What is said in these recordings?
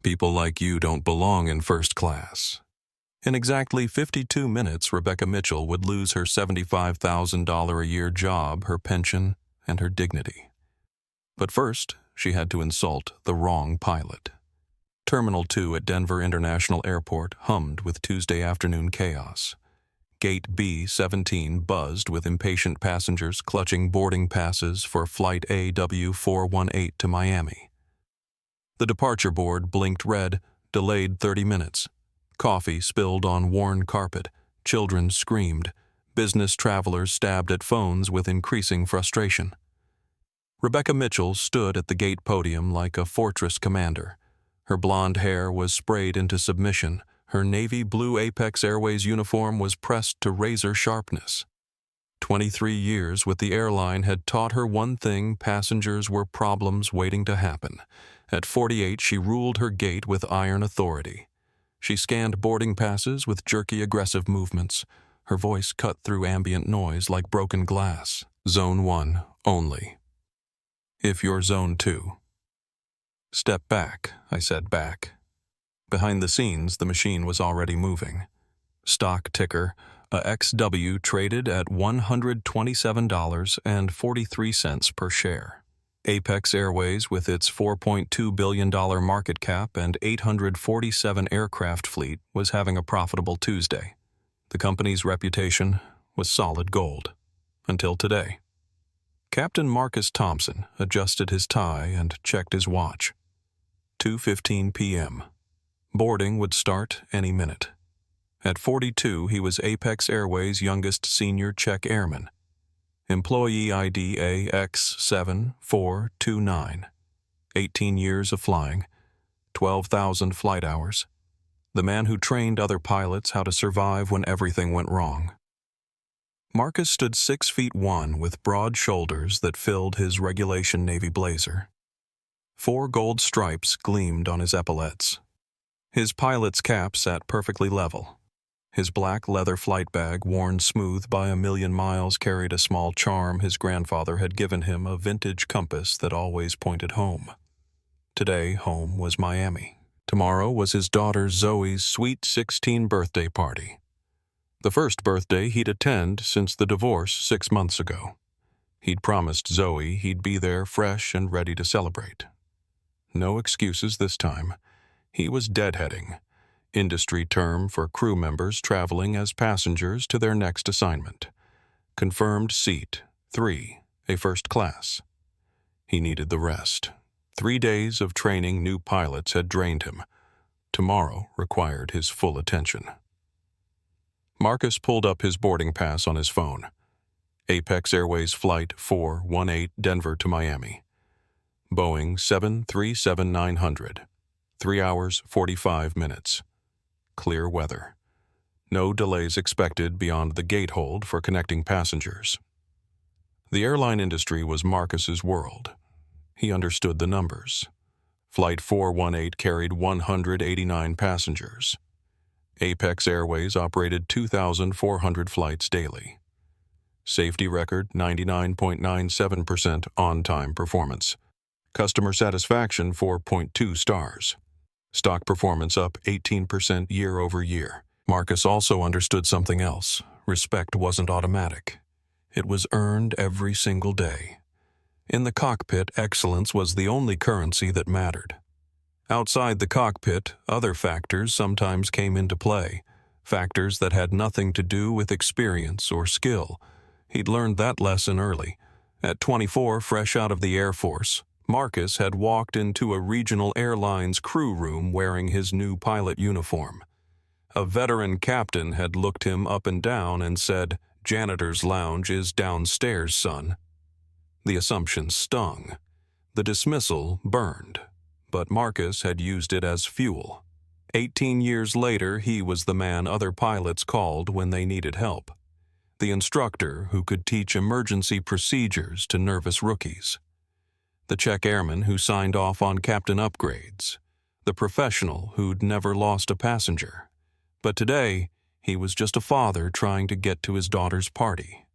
People like you don't belong in first class. In exactly 52 minutes, Rebecca Mitchell would lose her $75,000 a year job, her pension, and her dignity. But first, she had to insult the wrong pilot. Terminal 2 at Denver International Airport hummed with Tuesday afternoon chaos. Gate B-17 buzzed with impatient passengers clutching boarding passes for Flight AW418 to Miami. The departure board blinked red, delayed 30 minutes. Coffee spilled on worn carpet. Children screamed. Business travelers stabbed at phones with increasing frustration. Rebecca Mitchell stood at the gate podium like a fortress commander. Her blonde hair was sprayed into submission. Her navy blue Apex Airways uniform was pressed to razor sharpness. 23 years with the airline had taught her one thing: passengers were problems waiting to happen. At 48, she ruled her gate with iron authority. She scanned boarding passes with jerky, aggressive movements. Her voice cut through ambient noise like broken glass. Zone 1 only. If you're Zone 2. Step back, I said back. Behind the scenes, the machine was already moving. Stock ticker, a XW traded at $127.43 per share. Apex Airways, with its $4.2 billion market cap and 847 aircraft fleet, was having a profitable Tuesday. The company's reputation was solid gold. Until today. Captain Marcus Thompson adjusted his tie and checked his watch. 2:15 p.m. Boarding would start any minute. At 42, he was Apex Airways' youngest senior check airman. Employee ID AX7429. 18 years of flying. 12,000 flight hours. The man who trained other pilots how to survive when everything went wrong. Marcus stood 6'1" with broad shoulders that filled his regulation navy blazer. 4 gold stripes gleamed on his epaulettes. His pilot's cap sat perfectly level. His black leather flight bag, worn smooth by a million miles, carried a small charm his grandfather had given him, a vintage compass that always pointed home. Today, home was Miami. Tomorrow was his daughter Zoe's sweet 16 birthday party. The first birthday he'd attend since the divorce 6 months ago. He'd promised Zoe he'd be there fresh and ready to celebrate. No excuses this time. He was deadheading. Industry term for crew members traveling as passengers to their next assignment. Confirmed seat 3, a first class. He needed the rest. 3 days of training new pilots had drained him. Tomorrow required his full attention. Marcus pulled up his boarding pass on his phone. Apex Airways Flight 418 Denver to Miami. Boeing 737-900. 3 hours, 45 minutes. Clear weather. No delays expected beyond the gate hold for connecting passengers. The airline industry was Marcus's world. He understood the numbers. Flight 418 carried 189 passengers. Apex Airways operated 2,400 flights daily. Safety record 99.97% on-time performance. Customer satisfaction 4.2 stars. Stock performance up 18% year over year. Marcus also understood something else. Respect wasn't automatic. It was earned every single day. In the cockpit, excellence was the only currency that mattered. Outside the cockpit, other factors sometimes came into play, factors that had nothing to do with experience or skill. He'd learned that lesson early. At 24, fresh out of the Air Force, Marcus had walked into a regional airlines crew room wearing his new pilot uniform. A veteran captain had looked him up and down and said, "Janitor's lounge is downstairs, son." The assumption stung. The dismissal burned. But Marcus had used it as fuel. 18 years later, he was the man other pilots called when they needed help. The instructor who could teach emergency procedures to nervous rookies. The check airman who signed off on captain upgrades. The professional who'd never lost a passenger. But today, he was just a father trying to get to his daughter's party.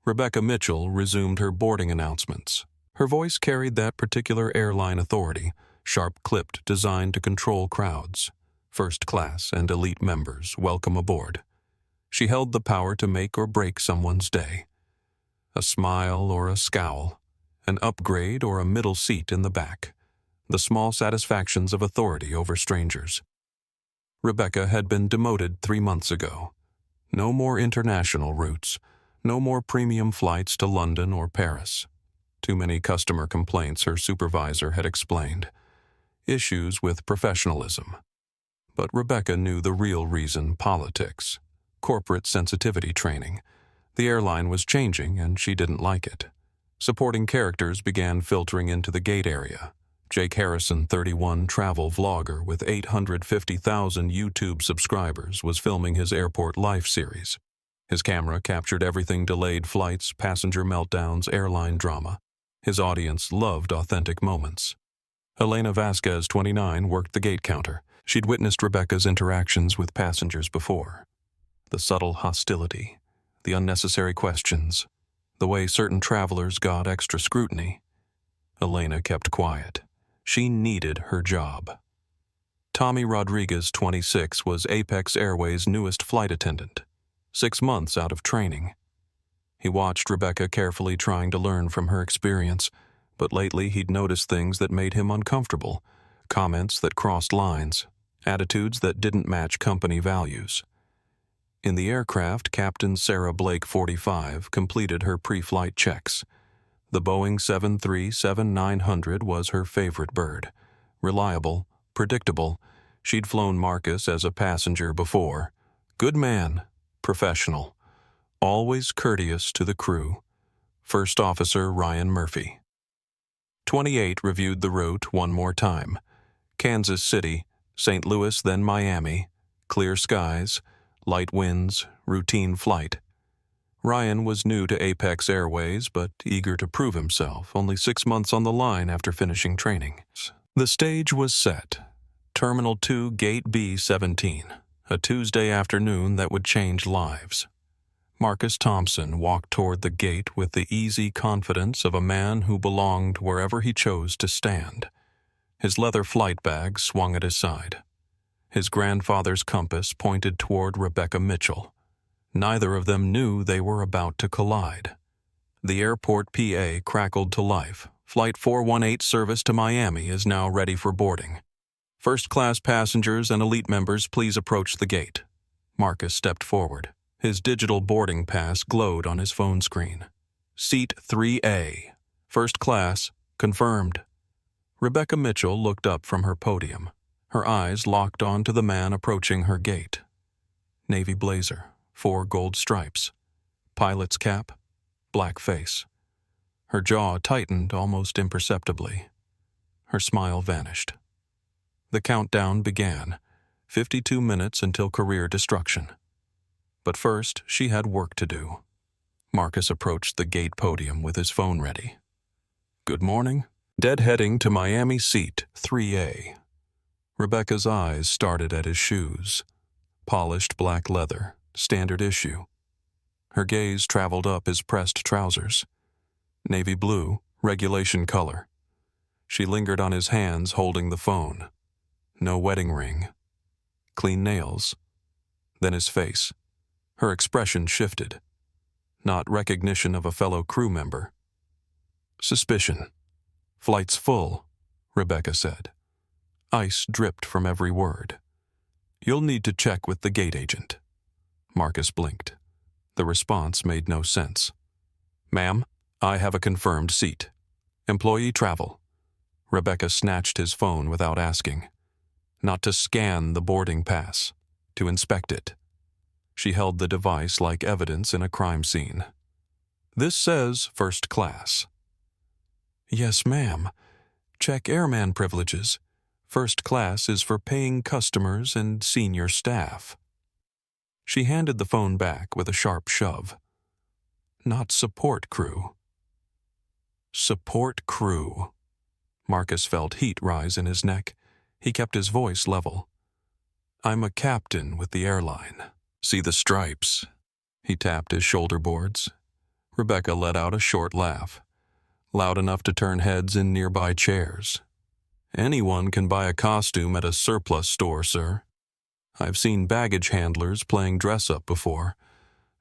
Rebecca Mitchell resumed her boarding announcements. Her voice carried that particular airline authority. sharp-clipped, designed to control crowds. First class and elite members, welcome aboard. She held the power to make or break someone's day. A smile or a scowl, an upgrade or a middle seat in the back. The small satisfactions of authority over strangers. Rebecca had been demoted 3 months ago. No more international routes. No more premium flights to London or Paris. Too many customer complaints, her supervisor had explained. Issues with professionalism. But Rebecca knew the real reason: politics. Corporate sensitivity training. The airline was changing and she didn't like it. Supporting characters began filtering into the gate area. Jake Harrison, 31, travel vlogger with 850,000 YouTube subscribers, was filming his Airport Life series. His camera captured everything: delayed flights, passenger meltdowns, airline drama. His audience loved authentic moments. Elena Vasquez, 29, worked the gate counter. She'd witnessed Rebecca's interactions with passengers before. The subtle hostility, the unnecessary questions, the way certain travelers got extra scrutiny. Elena kept quiet. She needed her job. Tommy Rodriguez, 26, was Apex Airways' newest flight attendant, 6 months out of training. He watched Rebecca carefully, trying to learn from her experience, but lately he'd noticed things that made him uncomfortable, comments that crossed lines, attitudes that didn't match company values. In the aircraft, Captain Sarah Blake, 45, completed her pre-flight checks. The Boeing 737-900 was her favorite bird. Reliable, predictable. She'd flown Marcus as a passenger before. Good man, professional, always courteous to the crew. First Officer Ryan Murphy. 28 reviewed the route one more time. Kansas City, St. Louis, then Miami. Clear skies, light winds, routine flight. Ryan was new to Apex Airways, but eager to prove himself, only 6 months on the line after finishing training. The stage was set. Terminal 2, Gate B-17, a Tuesday afternoon that would change lives. Marcus Thompson walked toward the gate with the easy confidence of a man who belonged wherever he chose to stand. His leather flight bag swung at his side. His grandfather's compass pointed toward Rebecca Mitchell. Neither of them knew they were about to collide. The airport PA crackled to life. Flight 418 service to Miami is now ready for boarding. First-class passengers and elite members, please approach the gate. Marcus stepped forward. His digital boarding pass glowed on his phone screen. Seat 3A. First class, confirmed. Rebecca Mitchell looked up from her podium. Her eyes locked onto the man approaching her gate. Navy blazer, 4 gold stripes. Pilot's cap, black face. Her jaw tightened almost imperceptibly. Her smile vanished. The countdown began, 52 minutes until career destruction. But first, she had work to do. Marcus approached the gate podium with his phone ready. Good morning. Deadheading to Miami seat 3A. Rebecca's eyes started at his shoes. Polished black leather, standard issue. Her gaze traveled up his pressed trousers. Navy blue, regulation color. She lingered on his hands holding the phone. No wedding ring. Clean nails. Then his face. Her expression shifted. Not recognition of a fellow crew member. Suspicion. Flight's full, Rebecca said. Ice dripped from every word. You'll need to check with the gate agent. Marcus blinked. The response made no sense. Ma'am, I have a confirmed seat. Employee travel. Rebecca snatched his phone without asking. Not to scan the boarding pass, to inspect it. She held the device like evidence in a crime scene. This says first class. Yes, ma'am. Check airman privileges. First class is for paying customers and senior staff. She handed the phone back with a sharp shove. Not support crew. Support crew. Marcus felt heat rise in his neck. He kept his voice level. I'm a captain with the airline. See the stripes? He tapped his shoulder boards. Rebecca let out a short laugh, loud enough to turn heads in nearby chairs. Anyone can buy a costume at a surplus store, sir. I've seen baggage handlers playing dress-up before,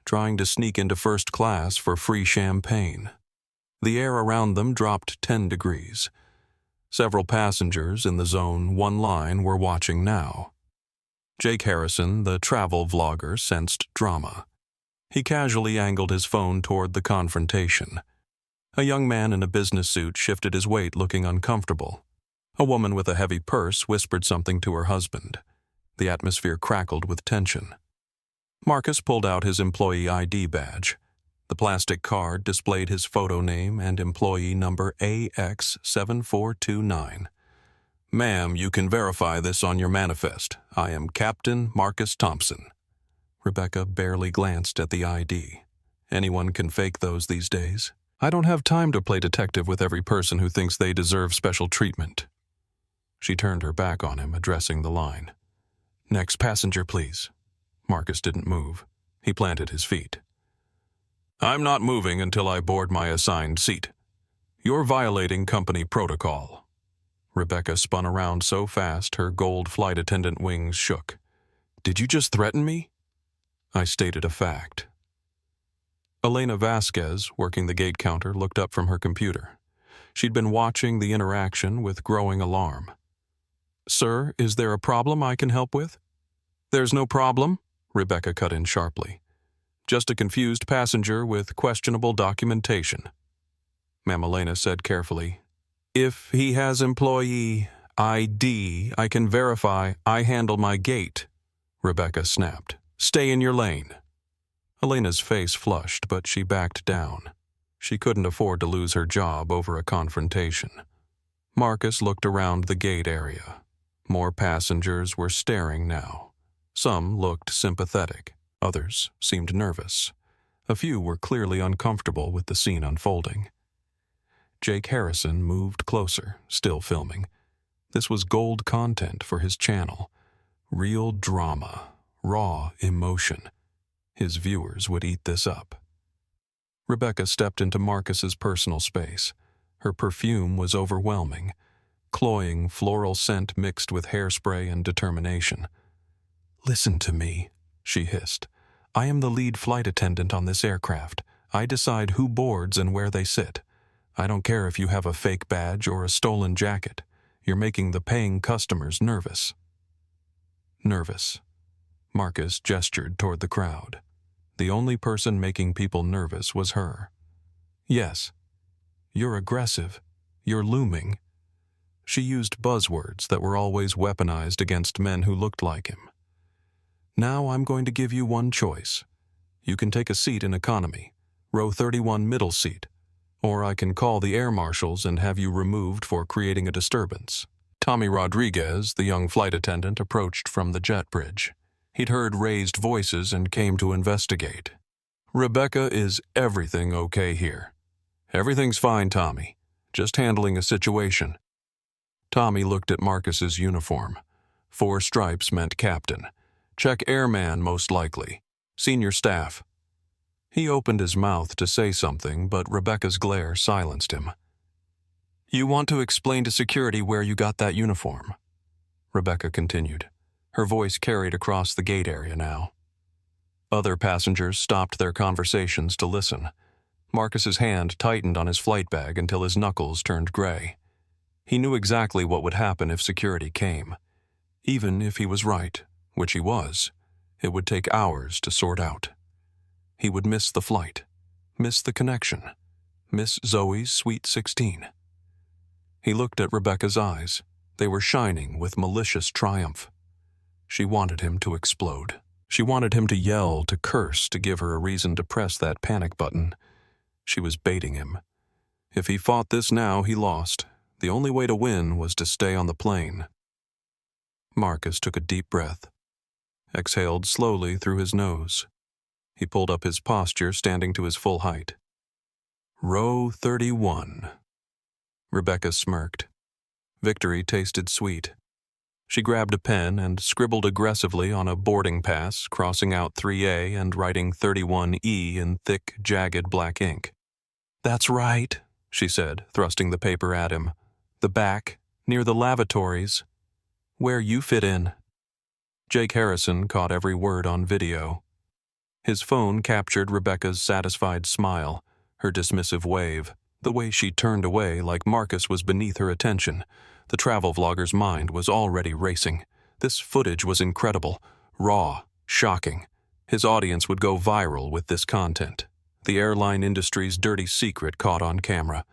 trying to sneak into first class for free champagne. The air around them dropped 10 degrees. Several passengers in the Zone 1 line were watching now. Jake Harrison, the travel vlogger, sensed drama. He casually angled his phone toward the confrontation. A young man in a business suit shifted his weight, looking uncomfortable. A woman with a heavy purse whispered something to her husband. The atmosphere crackled with tension. Marcus pulled out his employee ID badge. The plastic card displayed his photo name and employee number AX7429. "Ma'am, you can verify this on your manifest. I am Captain Marcus Thompson." Rebecca barely glanced at the ID. Anyone can fake those these days. I don't have time to play detective with every person who thinks they deserve special treatment. She turned her back on him, addressing the line. "Next passenger, please." Marcus didn't move. He planted his feet. "I'm not moving until I board my assigned seat. You're violating company protocol." Rebecca spun around so fast her gold flight attendant wings shook. "Did you just threaten me?" "I stated a fact." Elena Vasquez, working the gate counter, looked up from her computer. She'd been watching the interaction with growing alarm. "Sir, is there a problem I can help with?" "There's no problem," Rebecca cut in sharply. "Just a confused passenger with questionable documentation." Ma'am Elena said carefully, "If he has employee ID, I can verify I handle my gate." Rebecca snapped, "Stay in your lane." Elena's face flushed, but she backed down. She couldn't afford to lose her job over a confrontation. Marcus looked around the gate area. More passengers were staring now. Some looked sympathetic. Others seemed nervous. A few were clearly uncomfortable with the scene unfolding. Jake Harrison moved closer, still filming. This was gold content for his channel. Real drama, raw emotion. His viewers would eat this up. Rebecca stepped into Marcus's personal space. Her perfume was overwhelming. Cloying floral scent mixed with hairspray and determination. "Listen to me," she hissed. "I am the lead flight attendant on this aircraft. I decide who boards and where they sit. I don't care if you have a fake badge or a stolen jacket. You're making the paying customers nervous." Nervous. Marcus gestured toward the crowd. The only person making people nervous was her. "Yes. You're aggressive. You're looming." She used buzzwords that were always weaponized against men who looked like him. "Now I'm going to give you one choice. You can take a seat in economy, row 31 middle seat, or I can call the air marshals and have you removed for creating a disturbance." Tommy Rodriguez, the young flight attendant, approached from the jet bridge. He'd heard raised voices and came to investigate. "Rebecca, is everything okay here?" "Everything's fine, Tommy. Just handling a situation." Tommy looked at Marcus's uniform. 4 stripes meant captain. "Check airman, most likely. Senior staff." He opened his mouth to say something, but Rebecca's glare silenced him. "You want to explain to security where you got that uniform," Rebecca continued. Her voice carried across the gate area now. Other passengers stopped their conversations to listen. Marcus's hand tightened on his flight bag until his knuckles turned gray. He knew exactly what would happen if security came. Even if he was right, which he was, it would take hours to sort out. He would miss the flight, miss the connection, miss Zoe's sweet 16. He looked at Rebecca's eyes. They were shining with malicious triumph. She wanted him to explode. She wanted him to yell, to curse, to give her a reason to press that panic button. She was baiting him. If he fought this now, he lost. The only way to win was to stay on the plane. Marcus took a deep breath, exhaled slowly through his nose. He pulled up his posture, standing to his full height. "Row 31. Rebecca smirked. Victory tasted sweet. She grabbed a pen and scribbled aggressively on a boarding pass, crossing out 3A and writing 31E in thick, jagged black ink. "That's right," she said, thrusting the paper at him. "The back Near the lavatories. Where you fit in. Jake Harrison caught every word on video. His phone captured Rebecca's satisfied smile, her dismissive wave, the way she turned away like Marcus was beneath her attention. The travel vlogger's mind was already racing. This footage was incredible, raw, shocking. His audience would go viral with this content. The airline industry's dirty secret caught on camera.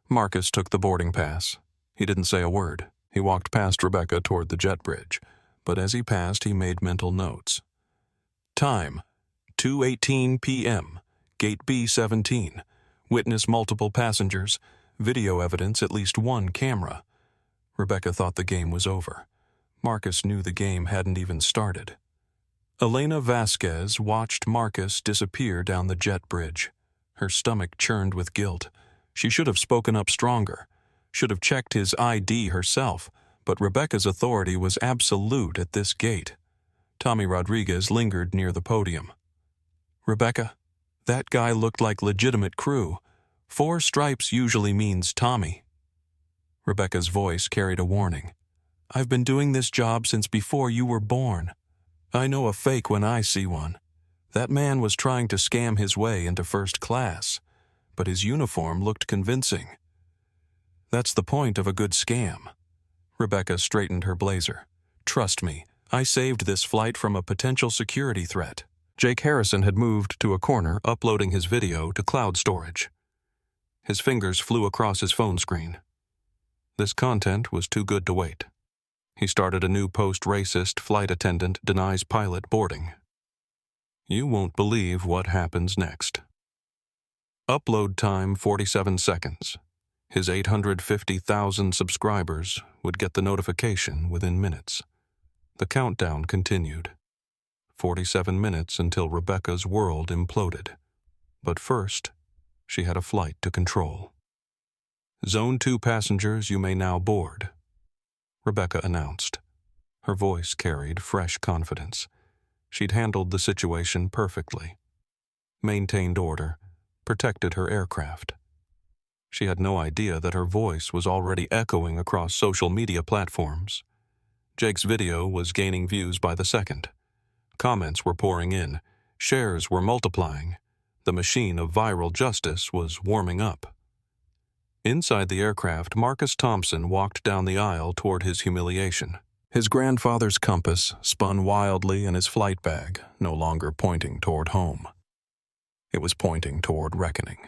Marcus took the boarding pass. He didn't say a word. He walked past Rebecca toward the jet bridge, but as he passed, he made mental notes. Time, 2:18 p.m., Gate B-17. Witness multiple passengers. Video evidence at least one camera. Rebecca thought the game was over. Marcus knew the game hadn't even started. Elena Vasquez watched Marcus disappear down the jet bridge. Her stomach churned with guilt. She should have spoken up stronger, should have checked his ID herself, but Rebecca's authority was absolute at this gate. Tommy Rodriguez lingered near the podium. Rebecca, that guy looked like legitimate crew. 4 stripes usually means Tommy. Rebecca's voice carried a warning. I've been doing this job since before you were born. I know a fake when I see one. That man was trying to scam his way into first class, but his uniform looked convincing. That's the point of a good scam. Rebecca straightened her blazer. Trust me, I saved this flight from a potential security threat. Jake Harrison had moved to a corner, uploading his video to cloud storage. His fingers flew across his phone screen. This content was too good to wait. He started a new post-racist flight attendant denies pilot boarding. You won't believe what happens next. Upload time 47 seconds. His 850,000 subscribers would get the notification within minutes. The countdown continued. 47 minutes until Rebecca's world imploded. But first, she had a flight to control. Zone 2 passengers, you may now board, Rebecca announced. Her voice carried fresh confidence. She'd handled the situation perfectly. Maintained order, protected her aircraft. She had no idea that her voice was already echoing across social media platforms. Jake's video was gaining views by the second. Comments were pouring in. Shares were multiplying. The machine of viral justice was warming up. Inside the aircraft, Marcus Thompson walked down the aisle toward his humiliation. His grandfather's compass spun wildly in his flight bag, no longer pointing toward home. It was pointing toward reckoning.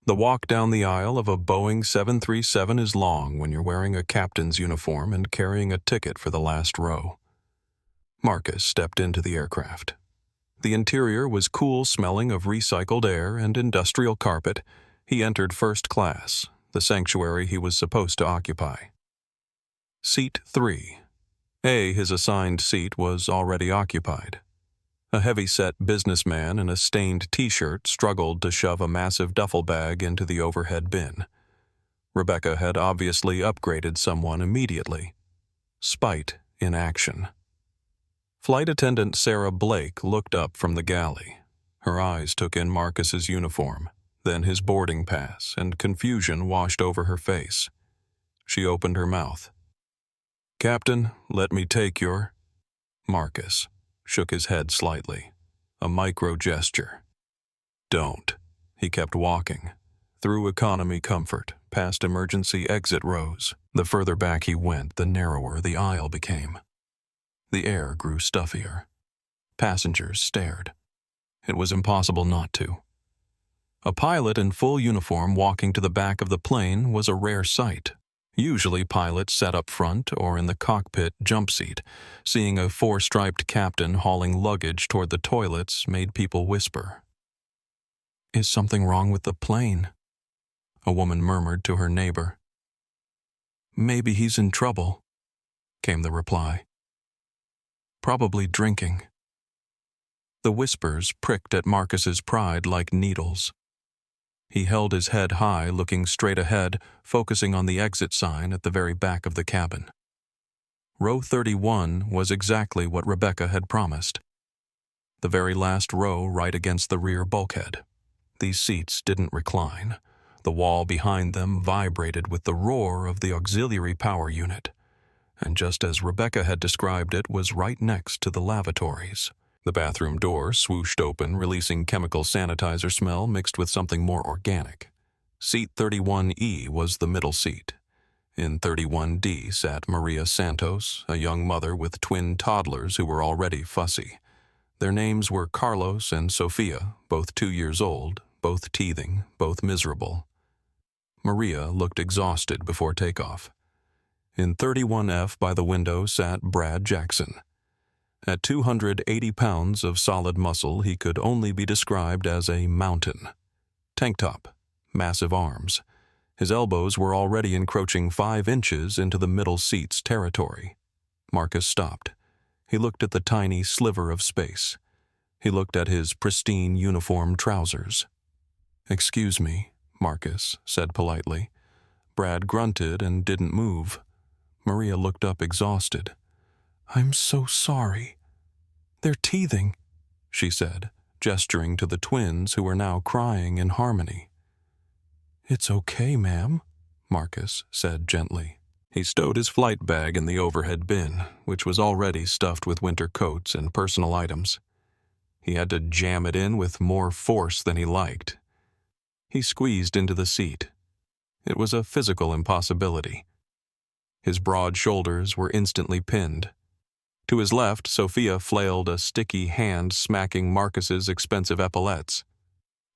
The walk down the aisle of a Boeing 737 is long when you're wearing a captain's uniform and carrying a ticket for the last row. Marcus stepped into the aircraft. The interior was cool, smelling of recycled air and industrial carpet. He entered first class, the sanctuary he was supposed to occupy. Seat 3. His assigned seat was already occupied. A heavy-set businessman in a stained T-shirt struggled to shove a massive duffel bag into the overhead bin. Rebecca had obviously upgraded someone immediately. Spite in action. Flight attendant Sarah Blake looked up from the galley. Her eyes took in Marcus's uniform, then his boarding pass, and confusion washed over her face. She opened her mouth. Captain, let me take your... Marcus shook his head slightly, a micro gesture. Don't. He kept walking, through economy comfort, past emergency exit rows. The further back he went, the narrower the aisle became. The air grew stuffier. Passengers stared. It was impossible not to. A pilot in full uniform walking to the back of the plane was a rare sight. Usually pilots sat up front or in the cockpit jump seat. Seeing a 4-striped captain hauling luggage toward the toilets made people whisper. Is something wrong with the plane? A woman murmured to her neighbor. Maybe he's in trouble, came the reply. Probably drinking. The whispers pricked at Marcus's pride like needles. He held his head high, looking straight ahead, focusing on the exit sign at the very back of the cabin. Row 31 was exactly what Rebecca had promised. The very last row right against the rear bulkhead. These seats didn't recline. The wall behind them vibrated with the roar of the auxiliary power unit, and just as Rebecca had described it, was right next to the lavatories. The bathroom door swooshed open, releasing chemical sanitizer smell mixed with something more organic. Seat 31E was the middle seat. In 31D sat Maria Santos, a young mother with twin toddlers who were already fussy. Their names were Carlos and Sofia, both 2 years old, both teething, both miserable. Maria looked exhausted before takeoff. In 31F by the window sat Brad Jackson. At 280 pounds of solid muscle, he could only be described as a mountain. Tank top, massive arms. His elbows were already encroaching 5 inches into the middle seat's territory. Marcus stopped. He looked at the tiny sliver of space. He looked at his pristine uniform trousers. "Excuse me," Marcus said politely. Brad grunted and didn't move. Maria looked up exhausted. "I'm so sorry. They're teething," she said, gesturing to the twins who were now crying in harmony. "It's okay, ma'am," Marcus said gently. He stowed his flight bag in the overhead bin, which was already stuffed with winter coats and personal items. He had to jam it in with more force than he liked. He squeezed into the seat. It was a physical impossibility. His broad shoulders were instantly pinned. To his left, Sophia flailed a sticky hand smacking Marcus's expensive epaulettes.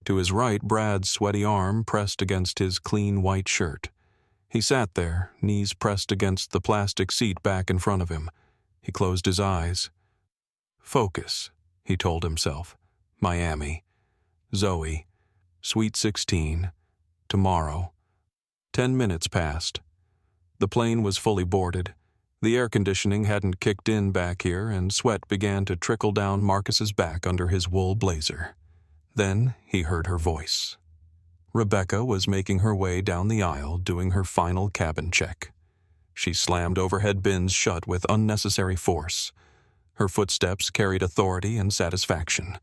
To his right, Brad's sweaty arm pressed against his clean white shirt. He sat there, knees pressed against the plastic seat back in front of him. He closed his eyes. "Focus," he told himself. "Miami. Zoe. Sweet 16. Tomorrow." 10 minutes passed. The plane was fully boarded. The air conditioning hadn't kicked in back here, and sweat began to trickle down Marcus's back under his wool blazer. Then he heard her voice. Rebecca was making her way down the aisle, doing her final cabin check. She slammed overhead bins shut with unnecessary force. Her footsteps carried authority and satisfaction.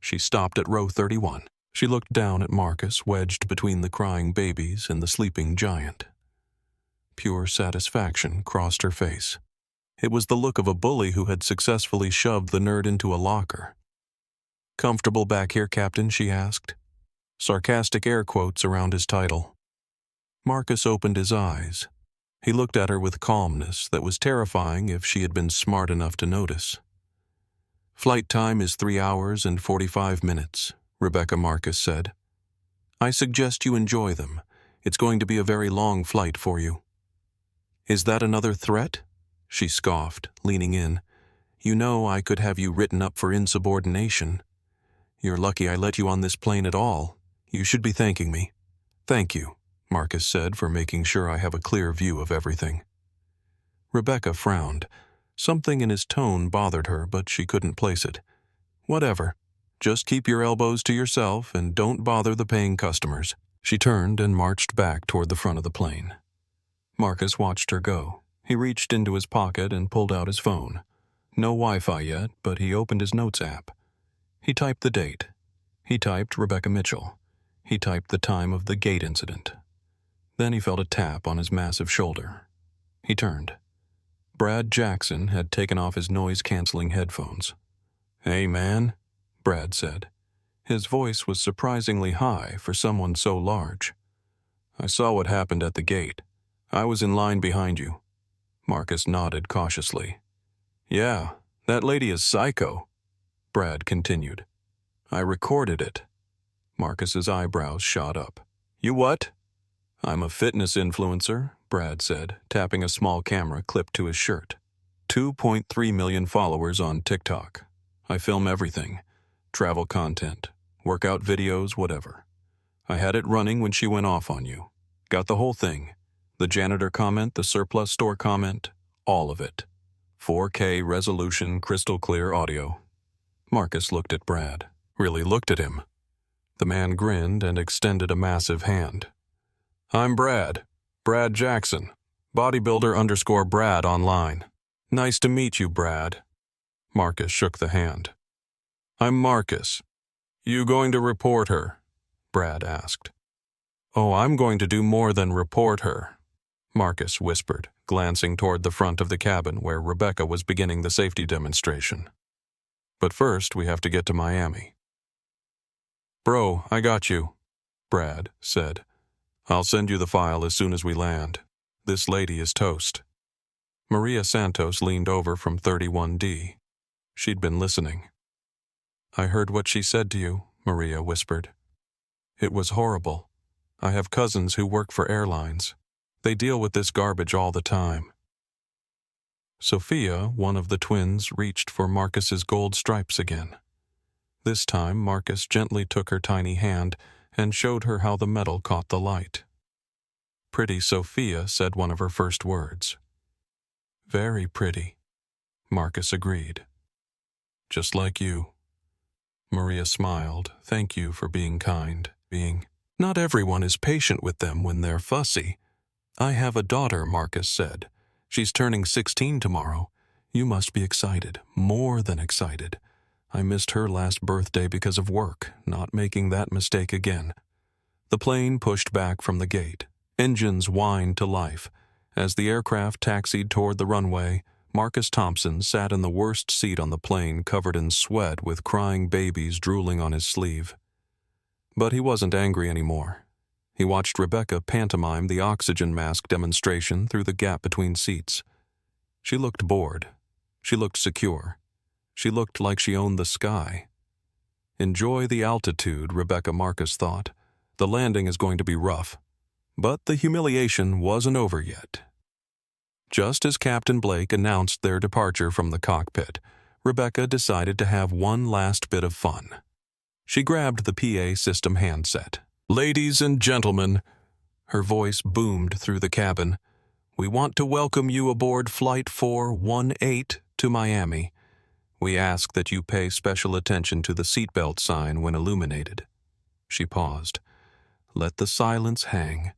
She stopped at row 31. She looked down at Marcus, wedged between the crying babies and the sleeping giant. Pure satisfaction crossed her face. It was the look of a bully who had successfully shoved the nerd into a locker. "Comfortable back here, Captain?" she asked. Sarcastic air quotes around his title. Marcus opened his eyes. He looked at her with calmness that was terrifying if she had been smart enough to notice. "Flight time is 3 hours and 45 minutes, Rebecca Marcus said. "I suggest you enjoy them. It's going to be a very long flight for you." "Is that another threat?" she scoffed, leaning in. "You know I could have you written up for insubordination. You're lucky I let you on this plane at all. You should be thanking me." "Thank you," Marcus said, "for making sure I have a clear view of everything." Rebecca frowned. Something in his tone bothered her, but she couldn't place it. "Whatever. Just keep your elbows to yourself and don't bother the paying customers." She turned and marched back toward the front of the plane. Marcus watched her go. He reached into his pocket and pulled out his phone. No Wi-Fi yet, but he opened his notes app. He typed the date. He typed Rebecca Mitchell. He typed the time of the gate incident. Then he felt a tap on his massive shoulder. He turned. Brad Jackson had taken off his noise-canceling headphones. "Hey, man," Brad said. His voice was surprisingly high for someone so large. "I saw what happened at the gate. I was in line behind you." Marcus nodded cautiously. "Yeah, that lady is psycho," Brad continued. "I recorded it." Marcus's eyebrows shot up. "You what?" "I'm a fitness influencer," Brad said, tapping a small camera clipped to his shirt. 2.3 million followers on TikTok. I film everything. Travel content, workout videos, whatever. I had it running when she went off on you. Got the whole thing. The janitor comment, the surplus store comment, all of it. 4K resolution, crystal clear audio. Marcus looked at Brad, really looked at him. The man grinned and extended a massive hand. "I'm Brad Jackson, bodybuilder_Brad online. Nice to meet you, Brad." Marcus shook the hand. "I'm Marcus. You going to report her?" Brad asked. "Oh, I'm going to do more than report her," Marcus whispered, glancing toward the front of the cabin where Rebecca was beginning the safety demonstration. "But first, we have to get to Miami." "Bro, I got you," Brad said. "I'll send you the file as soon as we land. This lady is toast." Maria Santos leaned over from 31D. She'd been listening. "I heard what she said to you," Maria whispered. "It was horrible. I have cousins who work for airlines. They deal with this garbage all the time." Sophia, one of the twins, reached for Marcus's gold stripes again. This time, Marcus gently took her tiny hand and showed her how the metal caught the light. Pretty Sophia said one of her first words. "Very pretty," Marcus agreed. "Just like you." Maria smiled. "Thank you for being kind. Not everyone is patient with them when they're fussy." "I have a daughter," Marcus said. "She's turning 16 tomorrow. You must be excited, more than excited. I missed her last birthday because of work, not making that mistake again." The plane pushed back from the gate. Engines whined to life. As the aircraft taxied toward the runway, Marcus Thompson sat in the worst seat on the plane, covered in sweat with crying babies drooling on his sleeve. But he wasn't angry anymore. He watched Rebecca pantomime the oxygen mask demonstration through the gap between seats. She looked bored. She looked secure. She looked like she owned the sky. Enjoy the altitude, Rebecca Marcus thought. The landing is going to be rough. But the humiliation wasn't over yet. Just as Captain Blake announced their departure from the cockpit, Rebecca decided to have one last bit of fun. She grabbed the PA system handset. "Ladies and gentlemen," her voice boomed through the cabin, "we want to welcome you aboard Flight 418 to Miami. We ask that you pay special attention to the seatbelt sign when illuminated." She paused. "Let the silence hang.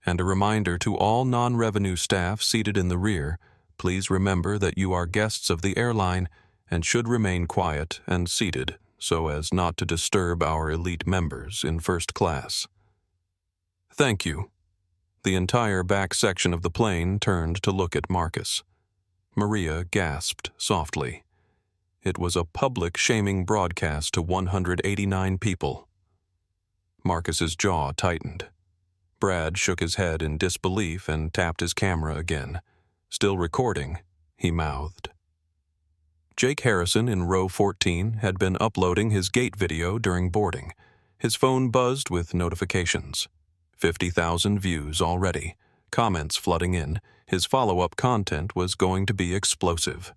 And a reminder to all non-revenue staff seated in the rear, please remember that you are guests of the airline and should remain quiet and seated so as not to disturb our elite members in first class." "Thank you." The entire back section of the plane turned to look at Marcus. Maria gasped softly. It was a public shaming broadcast to 189 people. Marcus's jaw tightened. Brad shook his head in disbelief and tapped his camera again. "Still recording," he mouthed. Jake Harrison in row 14 had been uploading his gate video during boarding. His phone buzzed with notifications. 50,000 views already. Comments flooding in. His follow-up content was going to be explosive.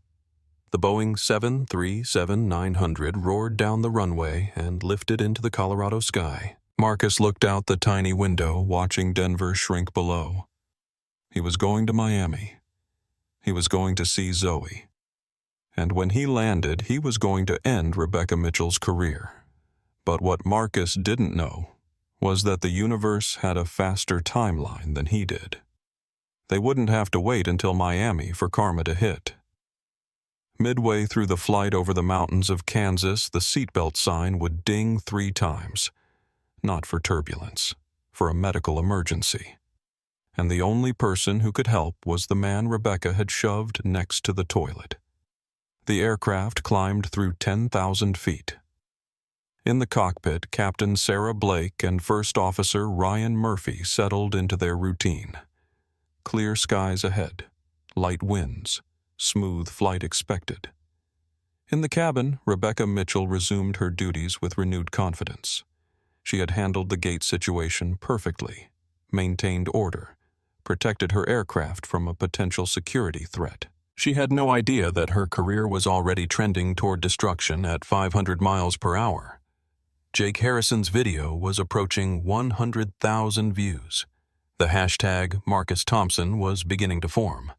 The Boeing 737-900 roared down the runway and lifted into the Colorado sky. Marcus looked out the tiny window, watching Denver shrink below. He was going to Miami. He was going to see Zoe. And when he landed, he was going to end Rebecca Mitchell's career. But what Marcus didn't know was that the universe had a faster timeline than he did. They wouldn't have to wait until Miami for karma to hit. Midway through the flight over the mountains of Kansas, the seatbelt sign would ding 3 times. Not for turbulence, for a medical emergency. And the only person who could help was the man Rebecca had shoved next to the toilet. The aircraft climbed through 10,000 feet. In the cockpit, Captain Sarah Blake and First Officer Ryan Murphy settled into their routine. Clear skies ahead, light winds, smooth flight expected. In the cabin, Rebecca Mitchell resumed her duties with renewed confidence. She had handled the gate situation perfectly, maintained order, protected her aircraft from a potential security threat. She had no idea that her career was already trending toward destruction at 500 miles per hour. Jake Harrison's video was approaching 100,000 views. The hashtag Marcus Thompson was beginning to form.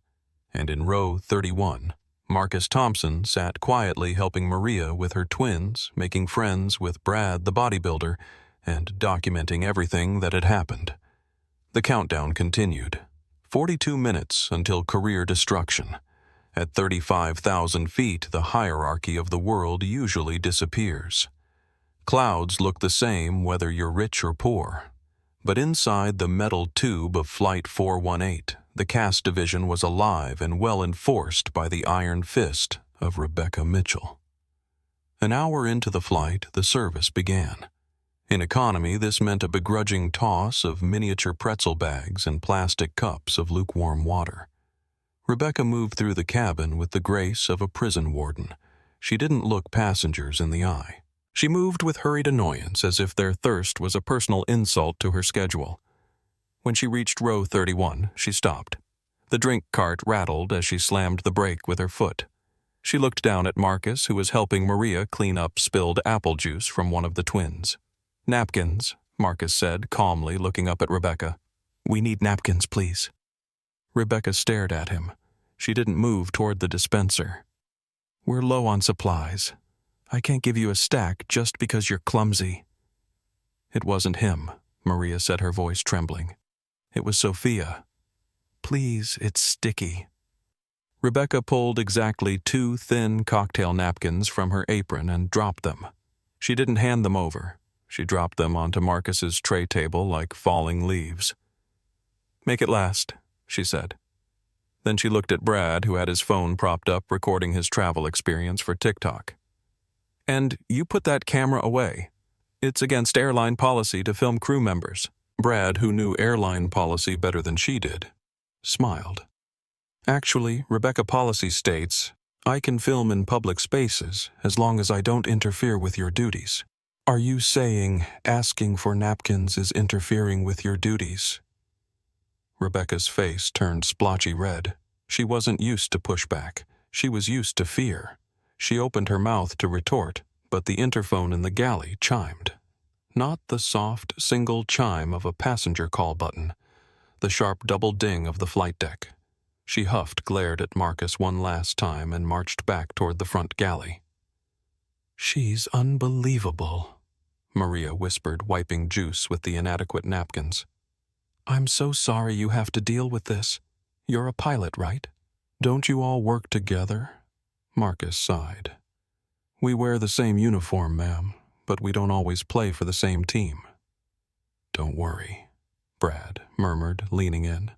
And in row 31, Marcus Thompson sat quietly helping Maria with her twins, making friends with Brad the bodybuilder, and documenting everything that had happened. The countdown continued. 42 minutes until career destruction. At 35,000 feet, the hierarchy of the world usually disappears. Clouds look the same whether you're rich or poor. But inside the metal tube of Flight 418, the cast division was alive and well enforced by the iron fist of Rebecca Mitchell. An hour into the flight, the service began. In economy, this meant a begrudging toss of miniature pretzel bags and plastic cups of lukewarm water. Rebecca moved through the cabin with the grace of a prison warden. She didn't look passengers in the eye. She moved with hurried annoyance as if their thirst was a personal insult to her schedule. When she reached row 31, she stopped. The drink cart rattled as she slammed the brake with her foot. She looked down at Marcus, who was helping Maria clean up spilled apple juice from one of the twins. "Napkins," Marcus said, calmly looking up at Rebecca. "We need napkins, please." Rebecca stared at him. She didn't move toward the dispenser. "We're low on supplies. I can't give you a stack just because you're clumsy." It wasn't him, Maria said, her voice trembling. It was Sophia. "Please, it's sticky." Rebecca pulled exactly 2 thin cocktail napkins from her apron and dropped them. She didn't hand them over. She dropped them onto Marcus's tray table like falling leaves. "Make it last," she said. Then she looked at Brad, who had his phone propped up recording his travel experience for TikTok. "And you put that camera away. It's against airline policy to film crew members." Brad, who knew airline policy better than she did, smiled. "Actually, Rebecca policy states, I can film in public spaces as long as I don't interfere with your duties." "Are you saying asking for napkins is interfering with your duties?" Rebecca's face turned splotchy red. She wasn't used to pushback. She was used to fear. She opened her mouth to retort, but the interphone in the galley chimed. Not the soft, single chime of a passenger call button, the sharp double ding of the flight deck. She huffed, glared at Marcus one last time, and marched back toward the front galley. "She's unbelievable," Maria whispered, wiping juice with the inadequate napkins. "I'm so sorry you have to deal with this. You're a pilot, right?" "Don't you all work together?" Marcus sighed. "We wear the same uniform, ma'am, but we don't always play for the same team." "Don't worry," Brad murmured, leaning in.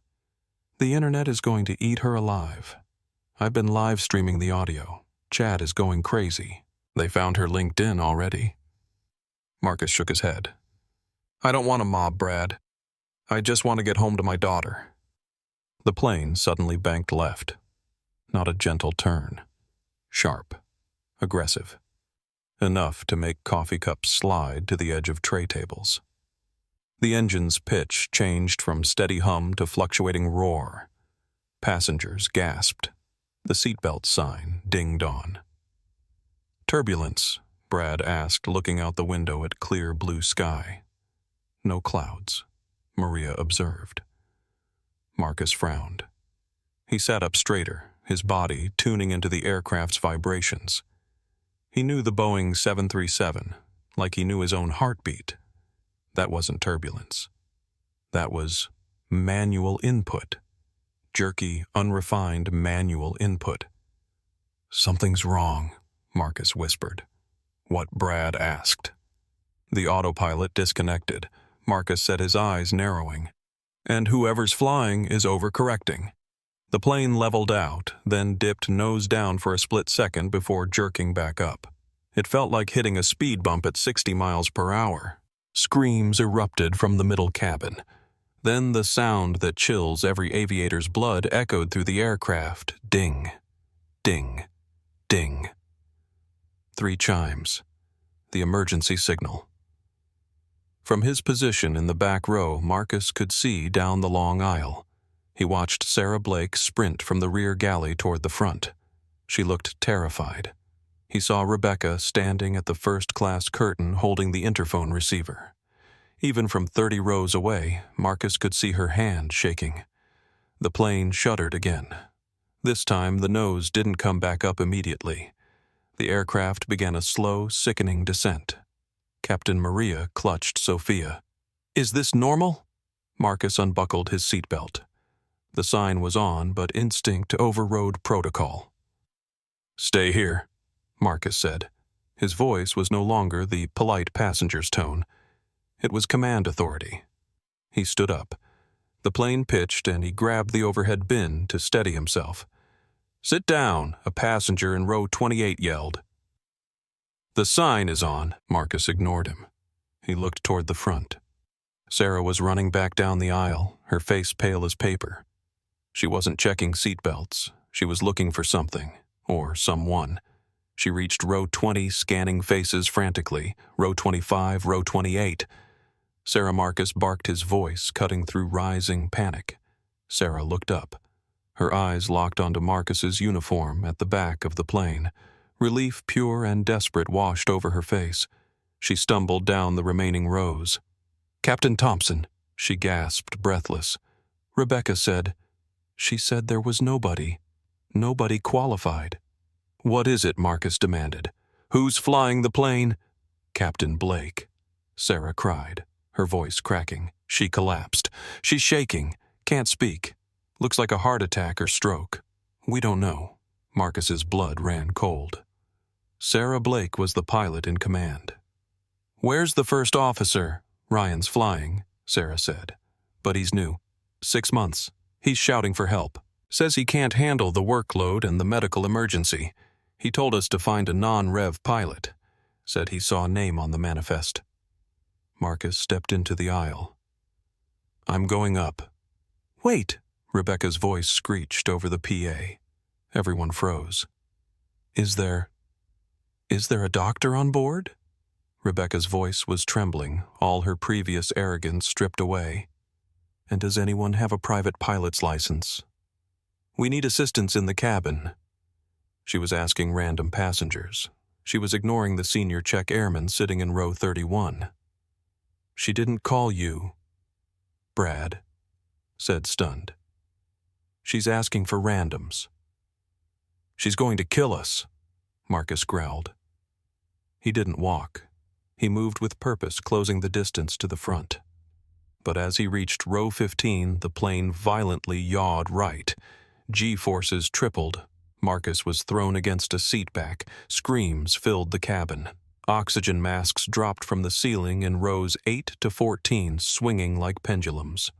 "The internet is going to eat her alive. I've been live streaming the audio. Chad is going crazy. They found her LinkedIn already." Marcus shook his head. "I don't want a mob, Brad. I just want to get home to my daughter." The plane suddenly banked left. Not a gentle turn. Sharp. Aggressive. Enough to make coffee cups slide to the edge of tray tables. The engine's pitch changed from steady hum to fluctuating roar. Passengers gasped. The seatbelt sign dinged on. "Turbulence?" Brad asked, looking out the window at clear blue sky. "No clouds," Maria observed. Marcus frowned. He sat up straighter, his body tuning into the aircraft's vibrations. He knew the Boeing 737, like he knew his own heartbeat. That wasn't turbulence. That was manual input. Jerky, unrefined manual input. "Something's wrong," Marcus whispered. What Brad asked. The autopilot disconnected. Marcus said, his eyes narrowing. "And whoever's flying is overcorrecting." The plane leveled out, then dipped nose down for a split second before jerking back up. It felt like hitting a speed bump at 60 miles per hour. Screams erupted from the middle cabin. Then the sound that chills every aviator's blood echoed through the aircraft. Ding, ding, ding. 3 chimes. The emergency signal. From his position in the back row, Marcus could see down the long aisle. He watched Sarah Blake sprint from the rear galley toward the front. She looked terrified. He saw Rebecca standing at the first-class curtain holding the interphone receiver. Even from 30 rows away, Marcus could see her hand shaking. The plane shuddered again. This time, the nose didn't come back up immediately. The aircraft began a slow, sickening descent. Captain Maria clutched Sophia. "Is this normal?" Marcus unbuckled his seatbelt. The sign was on, but instinct overrode protocol. "Stay here," Marcus said. His voice was no longer the polite passenger's tone. It was command authority. He stood up. The plane pitched and he grabbed the overhead bin to steady himself. "Sit down," a passenger in row 28 yelled. "The sign is on." Marcus ignored him. He looked toward the front. Sarah was running back down the aisle, her face pale as paper. She wasn't checking seatbelts. She was looking for something, or someone. She reached row 20, scanning faces frantically. Row 25, row 28. Sarah Marcus barked his voice, cutting through rising panic. Sarah looked up. Her eyes locked onto Marcus's uniform at the back of the plane. Relief pure and desperate washed over her face. She stumbled down the remaining rows. "Captain Thompson," she gasped, breathless. "Rebecca said. She said there was nobody. Nobody qualified." "What is it?" Marcus demanded. "Who's flying the plane?" "Captain Blake," Sarah cried, her voice cracking. She collapsed. "She's shaking. Can't speak. Looks like a heart attack or stroke. We don't know." Marcus's blood ran cold. Sarah Blake was the pilot in command. "Where's the first officer?" "Ryan's flying," Sarah said. "But he's new. 6 months. He's shouting for help. Says he can't handle the workload and the medical emergency. He told us to find a non-rev pilot. Said he saw a name on the manifest." Marcus stepped into the aisle. "I'm going up." "Wait!" Rebecca's voice screeched over the PA. Everyone froze. Is there a doctor on board?" Rebecca's voice was trembling, all her previous arrogance stripped away. "And does anyone have a private pilot's license? We need assistance in the cabin." She was asking random passengers. She was ignoring the senior check airman sitting in row 31. "She didn't call you," Brad said, stunned. "She's asking for randoms." "She's going to kill us," Marcus growled. He didn't walk. He moved with purpose, closing the distance to the front. But as he reached row 15, the plane violently yawed right. G-forces tripled. Marcus was thrown against a seatback. Screams filled the cabin. Oxygen masks dropped from the ceiling in rows 8 to 14, swinging like pendulums.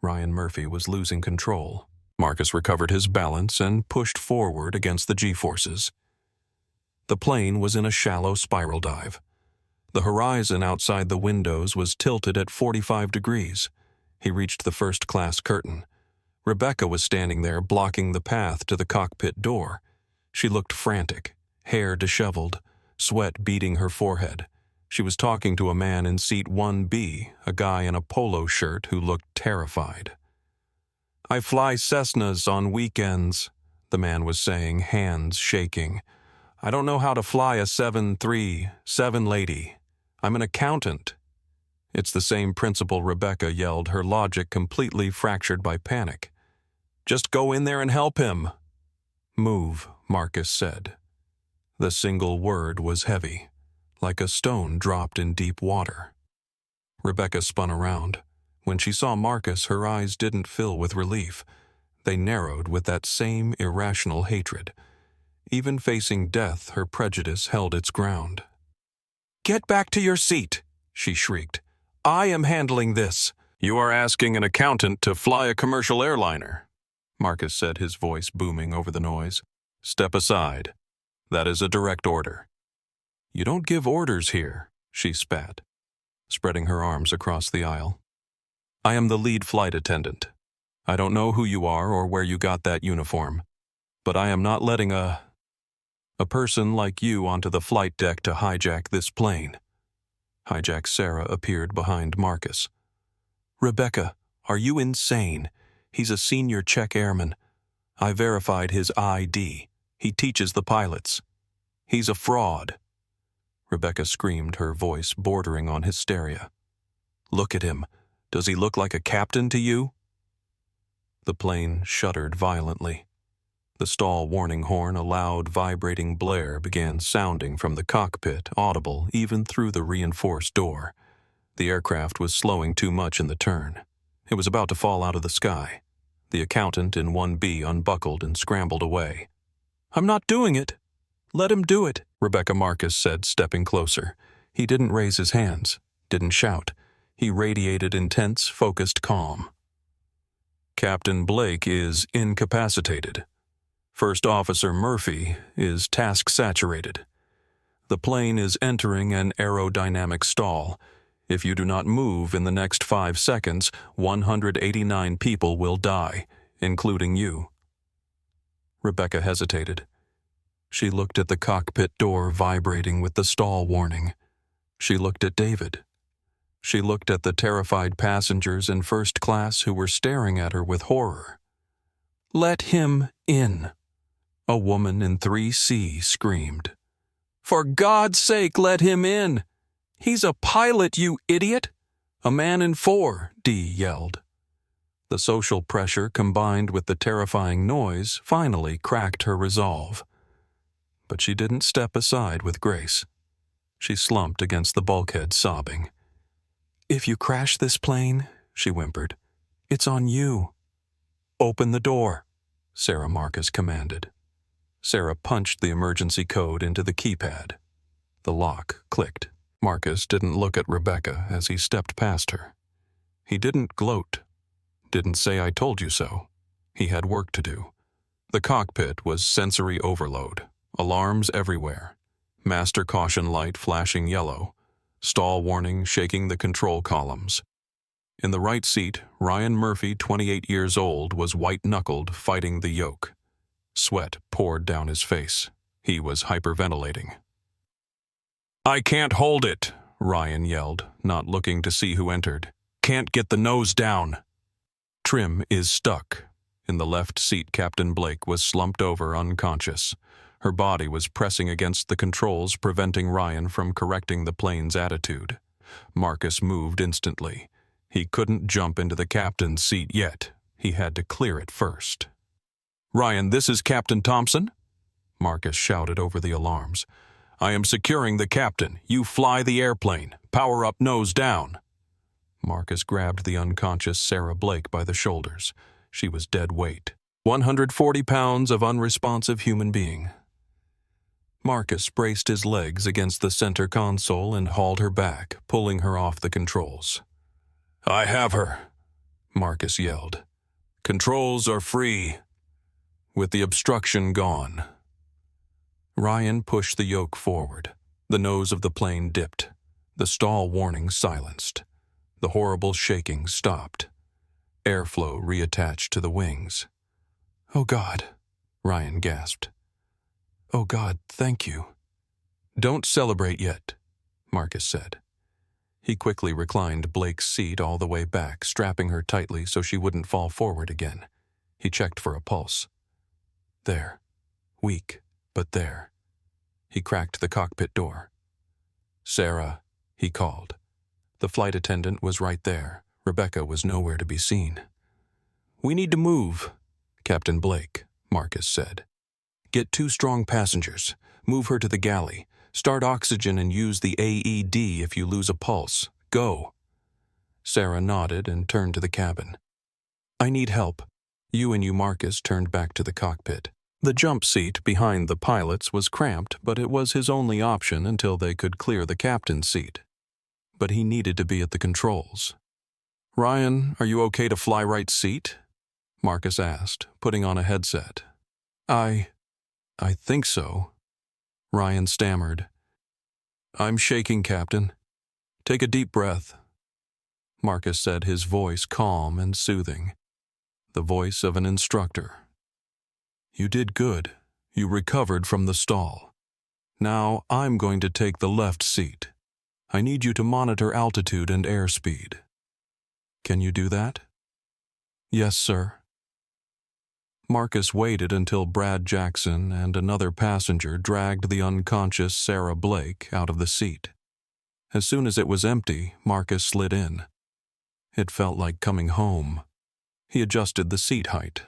Ryan Murphy was losing control. Marcus recovered his balance and pushed forward against the G-forces. The plane was in a shallow spiral dive. The horizon outside the windows was tilted at 45 degrees. He reached the first-class curtain. Rebecca was standing there, blocking the path to the cockpit door. She looked frantic, hair disheveled, sweat beading her forehead. She was talking to a man in seat 1B, a guy in a polo shirt who looked terrified. "I fly Cessnas on weekends," the man was saying, hands shaking. "I don't know how to fly a 737 lady. I'm an accountant." It's the same principal, Rebecca yelled, her logic completely fractured by panic. "Just go in there and help him." "Move," Marcus said. The single word was heavy, like a stone dropped in deep water. Rebecca spun around. When she saw Marcus, her eyes didn't fill with relief. They narrowed with that same irrational hatred. Even facing death, her prejudice held its ground. "Get back to your seat," she shrieked. "I am handling this." "You are asking an accountant to fly a commercial airliner," Marcus said, his voice booming over the noise. "Step aside. That is a direct order." "You don't give orders here," she spat, spreading her arms across the aisle. "I am the lead flight attendant. I don't know who you are or where you got that uniform, but I am not letting a person like you onto the flight deck to hijack this plane." Hijack Sarah appeared behind Marcus. "Rebecca, are you insane? He's a senior check airman. I verified his ID. He teaches the pilots. He's a fraud." Rebecca screamed, her voice bordering on hysteria. "Look at him. Does he look like a captain to you?" The plane shuddered violently. The stall warning horn, a loud, vibrating blare, began sounding from the cockpit, audible even through the reinforced door. The aircraft was slowing too much in the turn. It was about to fall out of the sky. The accountant in 1B unbuckled and scrambled away. "I'm not doing it." "Let him do it," Rebecca Marcus said, stepping closer. He didn't raise his hands, didn't shout. He radiated intense, focused calm. Captain Blake is incapacitated. First Officer Murphy is task-saturated. The plane is entering an aerodynamic stall. If you do not move in the next 5 seconds, 189 people will die, including you. Rebecca hesitated. She looked at the cockpit door vibrating with the stall warning. She looked at David. She looked at the terrified passengers in first class who were staring at her with horror. "Let him in," a woman in 3C screamed. "For God's sake, let him in! He's a pilot, you idiot!" A man in 4D yelled. The social pressure combined with the terrifying noise finally cracked her resolve. But she didn't step aside with grace. She slumped against the bulkhead, sobbing. "If you crash this plane," she whimpered, "it's on you." "Open the door," Sarah Marcus commanded. Sarah punched the emergency code into the keypad. The lock clicked. Marcus didn't look at Rebecca as he stepped past her. He didn't gloat. Didn't say "I told you so." He had work to do. The cockpit was sensory overload. Alarms everywhere. Master caution light flashing yellow. Stall warning shaking the control columns. In the right seat, Ryan Murphy, 28 years old, was white-knuckled fighting the yoke. Sweat poured down his face. He was hyperventilating. "I can't hold it," Ryan yelled, not looking to see who entered. "Can't get the nose down." Trim is stuck. In the left seat, Captain Blake was slumped over unconscious. Her body was pressing against the controls, preventing Ryan from correcting the plane's attitude. Marcus moved instantly. He couldn't jump into the captain's seat yet. He had to clear it first. "Ryan, this is Captain Thompson?" Marcus shouted over the alarms. "I am securing the captain. You fly the airplane. Power up, nose down." Marcus grabbed the unconscious Sarah Blake by the shoulders. She was dead weight. 140 pounds of unresponsive human being. Marcus braced his legs against the center console and hauled her back, pulling her off the controls. "I have her," Marcus yelled. "Controls are free." With the obstruction gone. Ryan pushed the yoke forward. The nose of the plane dipped. The stall warning silenced. The horrible shaking stopped. Airflow reattached to the wings. "Oh God," Ryan gasped. "Oh God, thank you." "Don't celebrate yet," Marcus said. He quickly reclined Blake's seat all the way back, strapping her tightly so she wouldn't fall forward again. He checked for a pulse. There. Weak, but there. He cracked the cockpit door. "Sarah," he called. The flight attendant was right there. Rebecca was nowhere to be seen. "We need to move," Captain Blake, Marcus said. "Get 2 strong passengers. Move her to the galley. Start oxygen and use the AED if you lose a pulse. Go." Sarah nodded and turned to the cabin. "I need help." You and Marcus turned back to the cockpit. The jump seat behind the pilots was cramped, but it was his only option until they could clear the captain's seat. But he needed to be at the controls. "Ryan, are you okay to fly right seat?" Marcus asked, putting on a headset. I think so," Ryan stammered. "I'm shaking, Captain. Take a deep breath." Marcus said, his voice calm and soothing. The voice of an instructor. "You did good. You recovered from the stall. Now I'm going to take the left seat. I need you to monitor altitude and airspeed. Can you do that?" "Yes, sir." Marcus waited until Brad Jackson and another passenger dragged the unconscious Sarah Blake out of the seat. As soon as it was empty, Marcus slid in. It felt like coming home. He adjusted the seat height,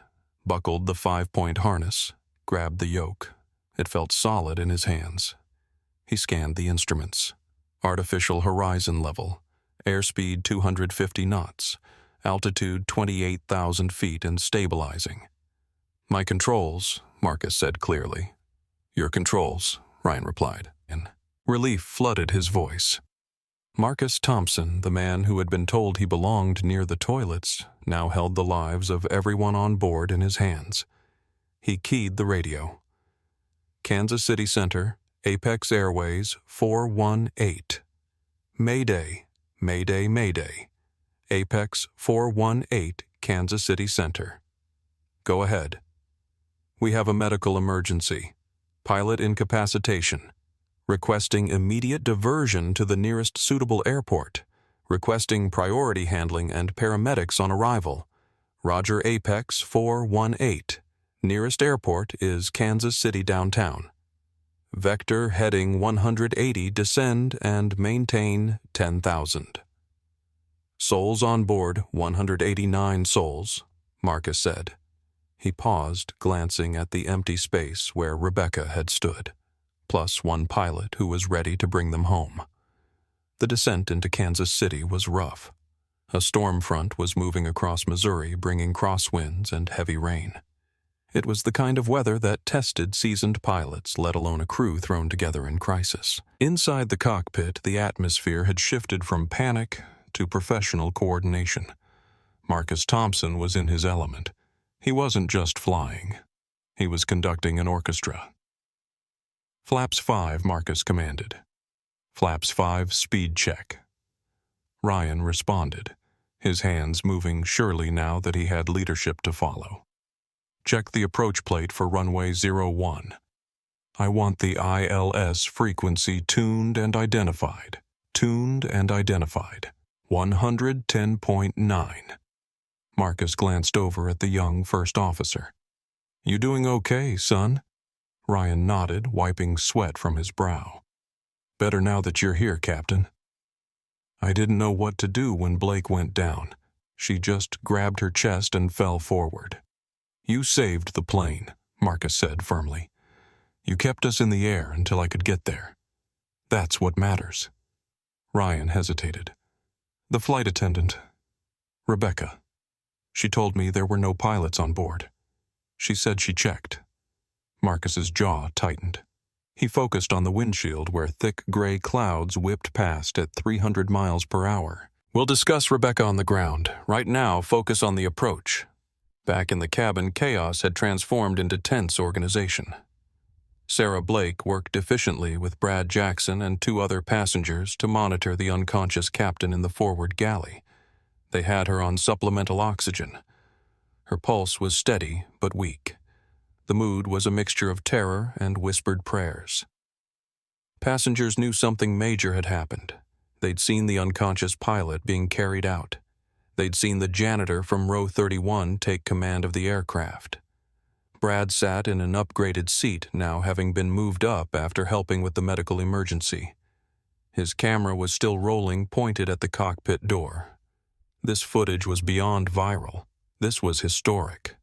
buckled the 5-point harness, grabbed the yoke. It felt solid in his hands. He scanned the instruments. Artificial horizon level, airspeed 250 knots, altitude 28,000 feet and stabilizing. "My controls," Marcus said clearly. "Your controls," Ryan replied. Relief flooded his voice. Marcus Thompson, the man who had been told he belonged near the toilets, now held the lives of everyone on board in his hands. He keyed the radio. Kansas City Center, Apex Airways 418. Mayday, Mayday, Mayday. Apex 418, Kansas City Center. Go ahead. We have a medical emergency. Pilot incapacitation. Requesting immediate diversion to the nearest suitable airport. Requesting priority handling and paramedics on arrival. Roger. Apex 418. Nearest airport is Kansas City downtown. Vector heading 180, descend and maintain 10,000. Souls on board 189 souls, Marcus said. He paused, glancing at the empty space where Rebecca had stood, plus one pilot who was ready to bring them home. The descent into Kansas City was rough. A storm front was moving across Missouri, bringing crosswinds and heavy rain. It was the kind of weather that tested seasoned pilots, let alone a crew thrown together in crisis. Inside the cockpit, the atmosphere had shifted from panic to professional coordination. Marcus Thompson was in his element. He wasn't just flying. He was conducting an orchestra. Flaps 5, Marcus commanded. Flaps 5, speed check. Ryan responded, his hands moving surely now that he had leadership to follow. Check the approach plate for runway 01. I want the ILS frequency tuned and identified. Tuned and identified. 110.9. Marcus glanced over at the young first officer. You doing okay, son? Ryan nodded, wiping sweat from his brow. Better now that you're here, Captain. I didn't know what to do when Blake went down. She just grabbed her chest and fell forward. You saved the plane, Marcus said firmly. You kept us in the air until I could get there. That's what matters. Ryan hesitated. The flight attendant, Rebecca. She told me there were no pilots on board. She said she checked. Marcus's jaw tightened. He focused on the windshield where thick gray clouds whipped past at 300 miles per hour. We'll discuss Rebecca on the ground. Right now, focus on the approach. Back in the cabin, chaos had transformed into tense organization. Sarah Blake worked efficiently with Brad Jackson and 2 other passengers to monitor the unconscious captain in the forward galley. They had her on supplemental oxygen. Her pulse was steady but weak. The mood was a mixture of terror and whispered prayers. Passengers knew something major had happened. They'd seen the unconscious pilot being carried out. They'd seen the janitor from row 31 take command of the aircraft. Brad sat in an upgraded seat, now having been moved up after helping with the medical emergency. His camera was still rolling, pointed at the cockpit door. This footage was beyond viral. This was historic.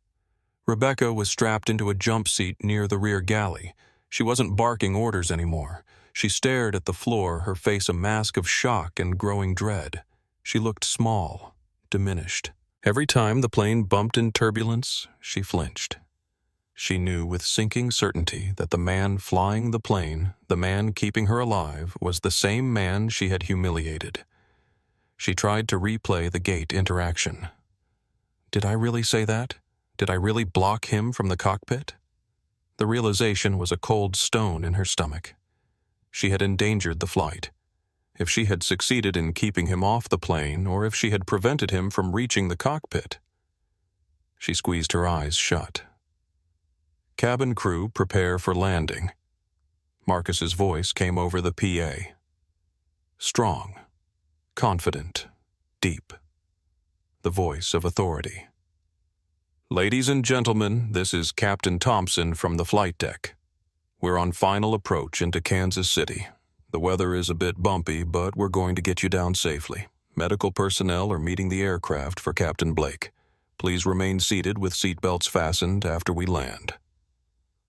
Rebecca was strapped into a jump seat near the rear galley. She wasn't barking orders anymore. She stared at the floor, her face a mask of shock and growing dread. She looked small, diminished. Every time the plane bumped in turbulence, she flinched. She knew with sinking certainty that the man flying the plane, the man keeping her alive, was the same man she had humiliated. She tried to replay the gate interaction. Did I really say that? Did I really block him from the cockpit? The realization was a cold stone in her stomach. She had endangered the flight. If she had succeeded in keeping him off the plane, or if she had prevented him from reaching the cockpit. She squeezed her eyes shut. Cabin crew, prepare for landing. Marcus's voice came over the PA. Strong, confident, deep. The voice of authority. Ladies and gentlemen, this is Captain Thompson from the flight deck. We're on final approach into Kansas City. The weather is a bit bumpy, but we're going to get you down safely. Medical personnel are meeting the aircraft for Captain Blake. Please remain seated with seatbelts fastened after we land.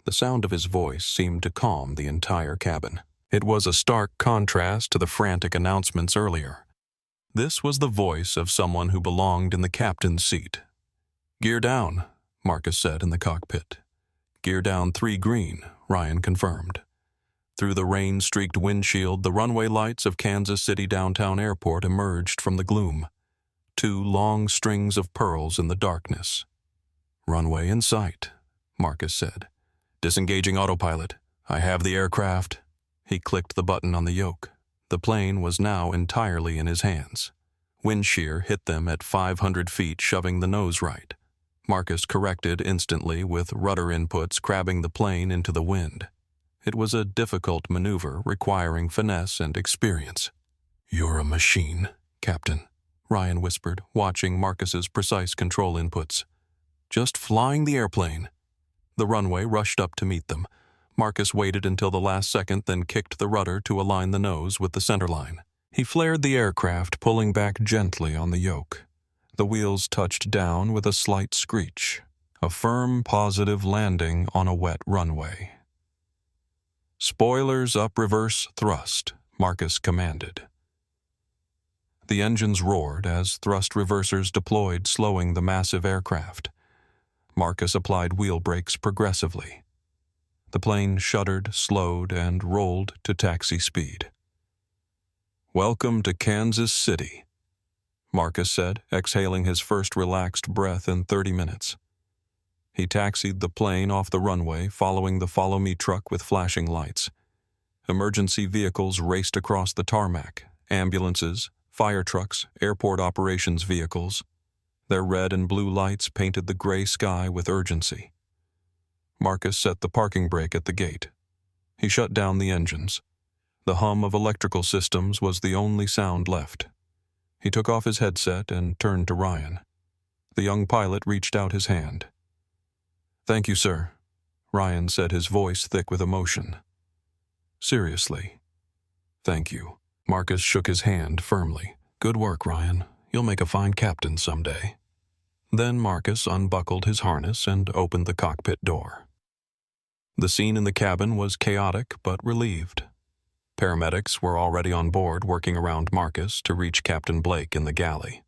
The sound of his voice seemed to calm the entire cabin. It was a stark contrast to the frantic announcements earlier. This was the voice of someone who belonged in the captain's seat. Gear down, Marcus said in the cockpit. Gear down 3 green, Ryan confirmed. Through the rain-streaked windshield, the runway lights of Kansas City Downtown Airport emerged from the gloom. 2 long strings of pearls in the darkness. "Runway in sight," Marcus said. "Disengaging autopilot. I have the aircraft." He clicked the button on the yoke. The plane was now entirely in his hands. Wind shear hit them at 500 feet, shoving the nose right. Marcus corrected instantly, with rudder inputs crabbing the plane into the wind. It was a difficult maneuver requiring finesse and experience. "You're a machine, Captain," Ryan whispered, watching Marcus's precise control inputs. "Just flying the airplane." The runway rushed up to meet them. Marcus waited until the last second, then kicked the rudder to align the nose with the centerline. He flared the aircraft, pulling back gently on the yoke. The wheels touched down with a slight screech. A firm, positive landing on a wet runway. "Spoilers up, reverse thrust," Marcus commanded. The engines roared as thrust reversers deployed, slowing the massive aircraft. Marcus applied wheel brakes progressively. The plane shuddered, slowed, and rolled to taxi speed. "Welcome to Kansas City," Marcus said, exhaling his first relaxed breath in 30 minutes. He taxied the plane off the runway, following the follow-me truck with flashing lights. Emergency vehicles raced across the tarmac. Ambulances, fire trucks, airport operations vehicles. Their red and blue lights painted the gray sky with urgency. Marcus set the parking brake at the gate. He shut down the engines. The hum of electrical systems was the only sound left. He took off his headset and turned to Ryan. The young pilot reached out his hand. "Thank you, sir," Ryan said, his voice thick with emotion. "Seriously, thank you." Marcus shook his hand firmly. "Good work, Ryan. You'll make a fine captain someday." Then Marcus unbuckled his harness and opened the cockpit door. The scene in the cabin was chaotic but relieved. Paramedics were already on board, working around Marcus to reach Captain Blake in the galley.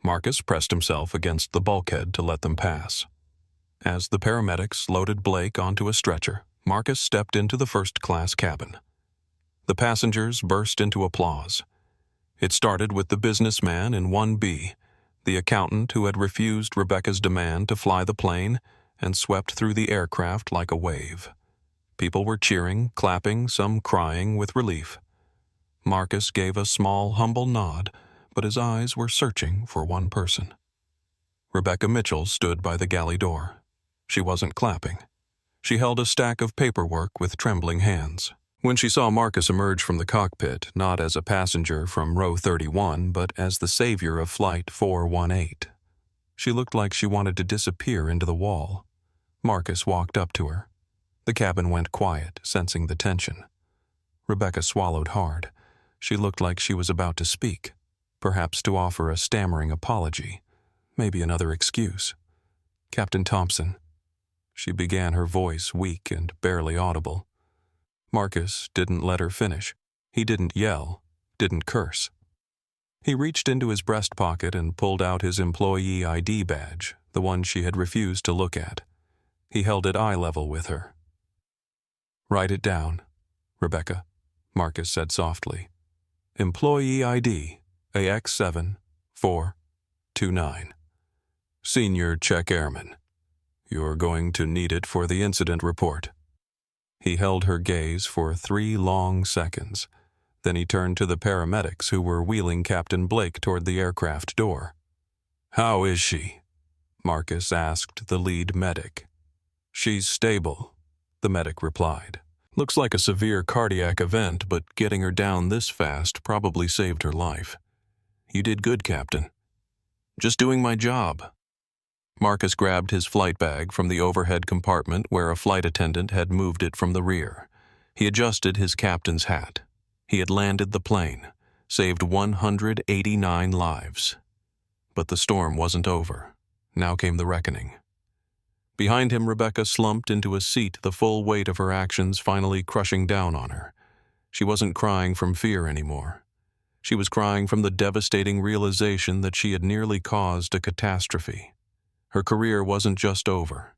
Marcus pressed himself against the bulkhead to let them pass. As the paramedics loaded Blake onto a stretcher, Marcus stepped into the first-class cabin. The passengers burst into applause. It started with the businessman in 1B, the accountant who had refused Rebecca's demand to fly the plane and swept through the aircraft like a wave. People were cheering, clapping, some crying with relief. Marcus gave a small, humble nod, but his eyes were searching for one person. Rebecca Mitchell stood by the galley door. She wasn't clapping. She held a stack of paperwork with trembling hands. When she saw Marcus emerge from the cockpit, not as a passenger from row 31, but as the savior of Flight 418, she looked like she wanted to disappear into the wall. Marcus walked up to her. The cabin went quiet, sensing the tension. Rebecca swallowed hard. She looked like she was about to speak, perhaps to offer a stammering apology, maybe another excuse. "Captain Thompson," she began, her voice weak and barely audible. Marcus didn't let her finish. He didn't yell, didn't curse. He reached into his breast pocket and pulled out his employee ID badge, the one she had refused to look at. He held it eye level with her. "Write it down, Rebecca," Marcus said softly. "Employee ID, AX7429. Senior Check Airman. You're going to need it for the incident report." He held her gaze for 3 long seconds. Then he turned to the paramedics who were wheeling Captain Blake toward the aircraft door. "How is she?" Marcus asked the lead medic. "She's stable," the medic replied. "Looks like a severe cardiac event, but getting her down this fast probably saved her life. You did good, Captain." "Just doing my job." Marcus grabbed his flight bag from the overhead compartment where a flight attendant had moved it from the rear. He adjusted his captain's hat. He had landed the plane, saved 189 lives. But the storm wasn't over. Now came the reckoning. Behind him, Rebecca slumped into a seat, the full weight of her actions finally crushing down on her. She wasn't crying from fear anymore. She was crying from the devastating realization that she had nearly caused a catastrophe. Her career wasn't just over.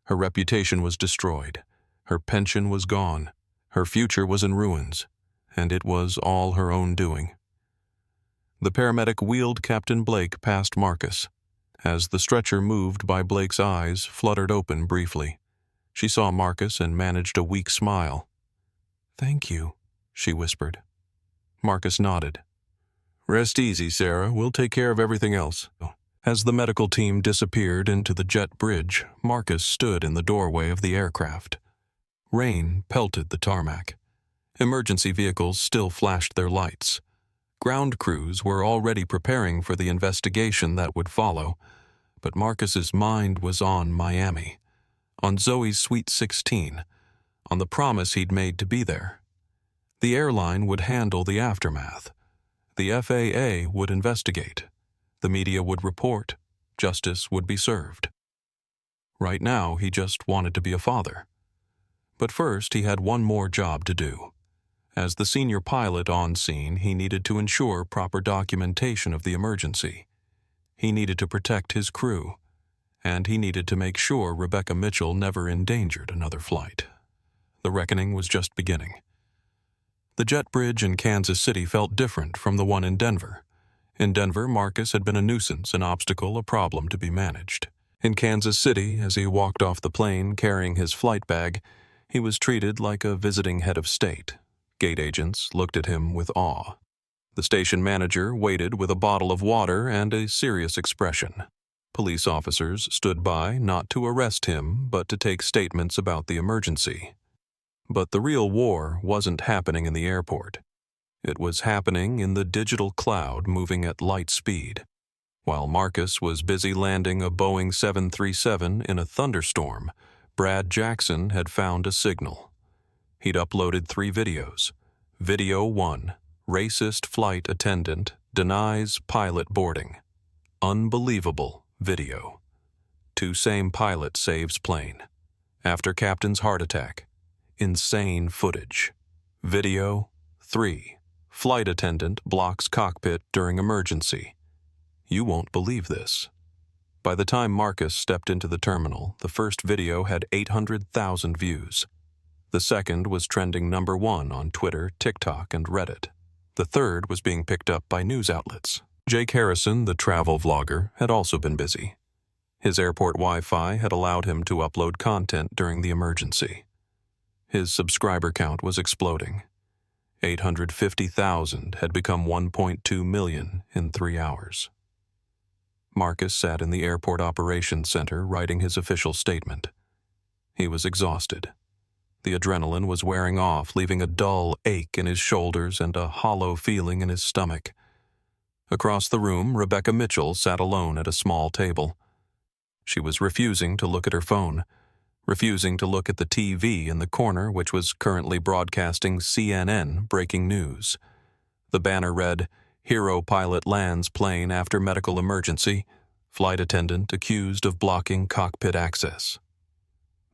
Her reputation was destroyed. Her pension was gone. Her future was in ruins, and it was all her own doing. The paramedic wheeled Captain Blake past Marcus. As the stretcher moved by, Blake's eyes fluttered open briefly. She saw Marcus and managed a weak smile. "Thank you," she whispered. Marcus nodded. "Rest easy, Sarah. We'll take care of everything else." As the medical team disappeared into the jet bridge, Marcus stood in the doorway of the aircraft. Rain pelted the tarmac. Emergency vehicles still flashed their lights. Ground crews were already preparing for the investigation that would follow, but Marcus's mind was on Miami, on Zoe's Suite 16, on the promise he'd made to be there. The airline would handle the aftermath. The FAA would investigate. The media would report. Justice would be served. Right now, he just wanted to be a father. But first, he had one more job to do. As the senior pilot on scene, he needed to ensure proper documentation of the emergency. He needed to protect his crew, and he needed to make sure Rebecca Mitchell never endangered another flight. The reckoning was just beginning. The jet bridge in Kansas City felt different from the one in Denver. In Denver, Marcus had been a nuisance, an obstacle, a problem to be managed. In Kansas City, as he walked off the plane carrying his flight bag, he was treated like a visiting head of state. Gate agents looked at him with awe. The station manager waited with a bottle of water and a serious expression. Police officers stood by not to arrest him, but to take statements about the emergency. But the real war wasn't happening in the airport. It was happening in the digital cloud moving at light speed. While Marcus was busy landing a Boeing 737 in a thunderstorm, Brad Jackson had found a signal. He'd uploaded 3 videos. Video 1, racist flight attendant denies pilot boarding. Unbelievable video. 2, same pilot saves plane. After captain's heart attack. Insane footage. Video 3, flight attendant blocks cockpit during emergency. You won't believe this. By the time Marcus stepped into the terminal, the first video had 800,000 views. The second was trending #1 on Twitter, TikTok, and Reddit. The third was being picked up by news outlets. Jake Harrison, the travel vlogger, had also been busy. His airport Wi-Fi had allowed him to upload content during the emergency. His subscriber count was exploding. 850,000 had become 1.2 million in 3 hours. Marcus sat in the airport operations center writing his official statement. He was exhausted. The adrenaline was wearing off, leaving a dull ache in his shoulders and a hollow feeling in his stomach. Across the room, Rebecca Mitchell sat alone at a small table. She was refusing to look at her phone, refusing to look at the TV in the corner, which was currently broadcasting CNN breaking news. The banner read, "Hero pilot lands plane after medical emergency. Flight attendant accused of blocking cockpit access."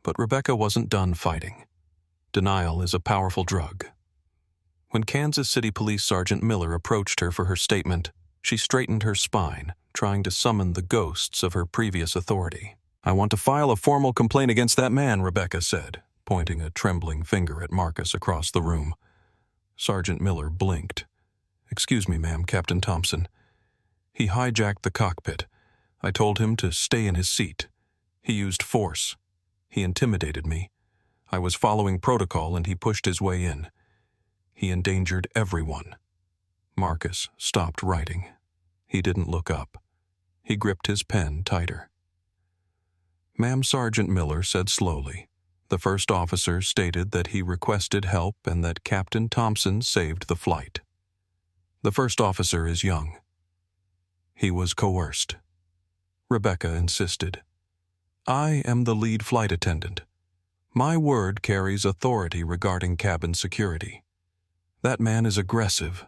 But Rebecca wasn't done fighting. Denial is a powerful drug. When Kansas City Police Sergeant Miller approached her for her statement, she straightened her spine, trying to summon the ghosts of her previous authority. "I want to file a formal complaint against that man," Rebecca said, pointing a trembling finger at Marcus across the room. Sergeant Miller blinked. "Excuse me, ma'am, Captain Thompson. He hijacked the cockpit. I told him to stay in his seat. He used force. He intimidated me. I was following protocol and he pushed his way in. He endangered everyone." Marcus stopped writing. He didn't look up. He gripped his pen tighter. "Ma'am," Sergeant Miller said slowly. "The first officer stated that he requested help and that Captain Thompson saved the flight. The first officer is young. He was coerced." Rebecca insisted. "I am the lead flight attendant. My word carries authority regarding cabin security. That man is aggressive.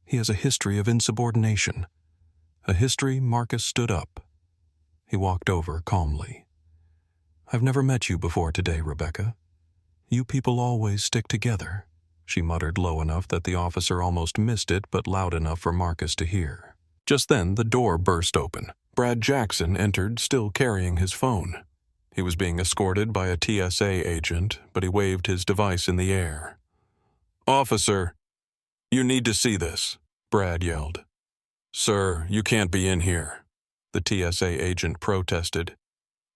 He has a history of insubordination. A history." Marcus stood up. He walked over calmly. "I've never met you before today, Rebecca. You people always stick together," she muttered low enough that the officer almost missed it, but loud enough for Marcus to hear. Just then, the door burst open. Brad Jackson entered, still carrying his phone. He was being escorted by a TSA agent, but he waved his device in the air. "Officer, you need to see this," Brad yelled. "Sir, you can't be in here," the TSA agent protested.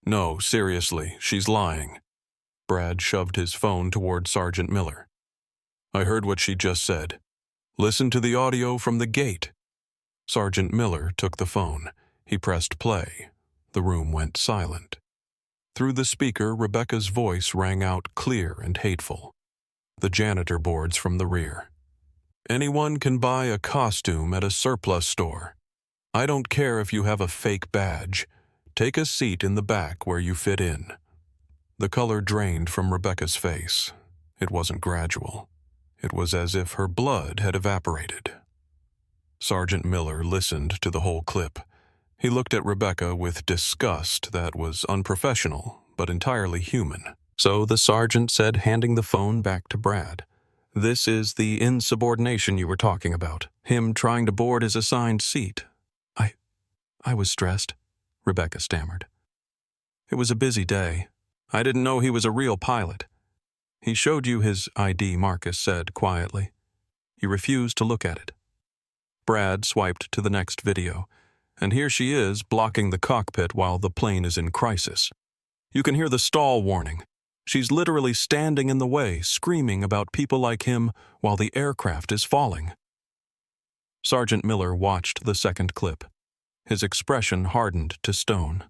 "No, seriously, she's lying." Brad shoved his phone toward Sergeant Miller. "I heard what she just said. Listen to the audio from the gate." Sergeant Miller took the phone. He pressed play. The room went silent. Through the speaker, Rebecca's voice rang out clear and hateful. The janitor boards from the rear. "Anyone can buy a costume at a surplus store. I don't care if you have a fake badge. Take a seat in the back where you fit in." The color drained from Rebecca's face. It wasn't gradual. It was as if her blood had evaporated. Sergeant Miller listened to the whole clip. He looked at Rebecca with disgust that was unprofessional, but entirely human. So the sergeant said, handing the phone back to Brad, "This is the insubordination you were talking about. Him trying to board his assigned seat." I was stressed," Rebecca stammered. "It was a busy day. I didn't know he was a real pilot." "He showed you his ID," Marcus said quietly. "You refused to look at it." Brad swiped to the next video, and here she is blocking the cockpit while the plane is in crisis. You can hear the stall warning. She's literally standing in the way, screaming about people like him while the aircraft is falling. Sergeant Miller watched the second clip. His expression hardened to stone.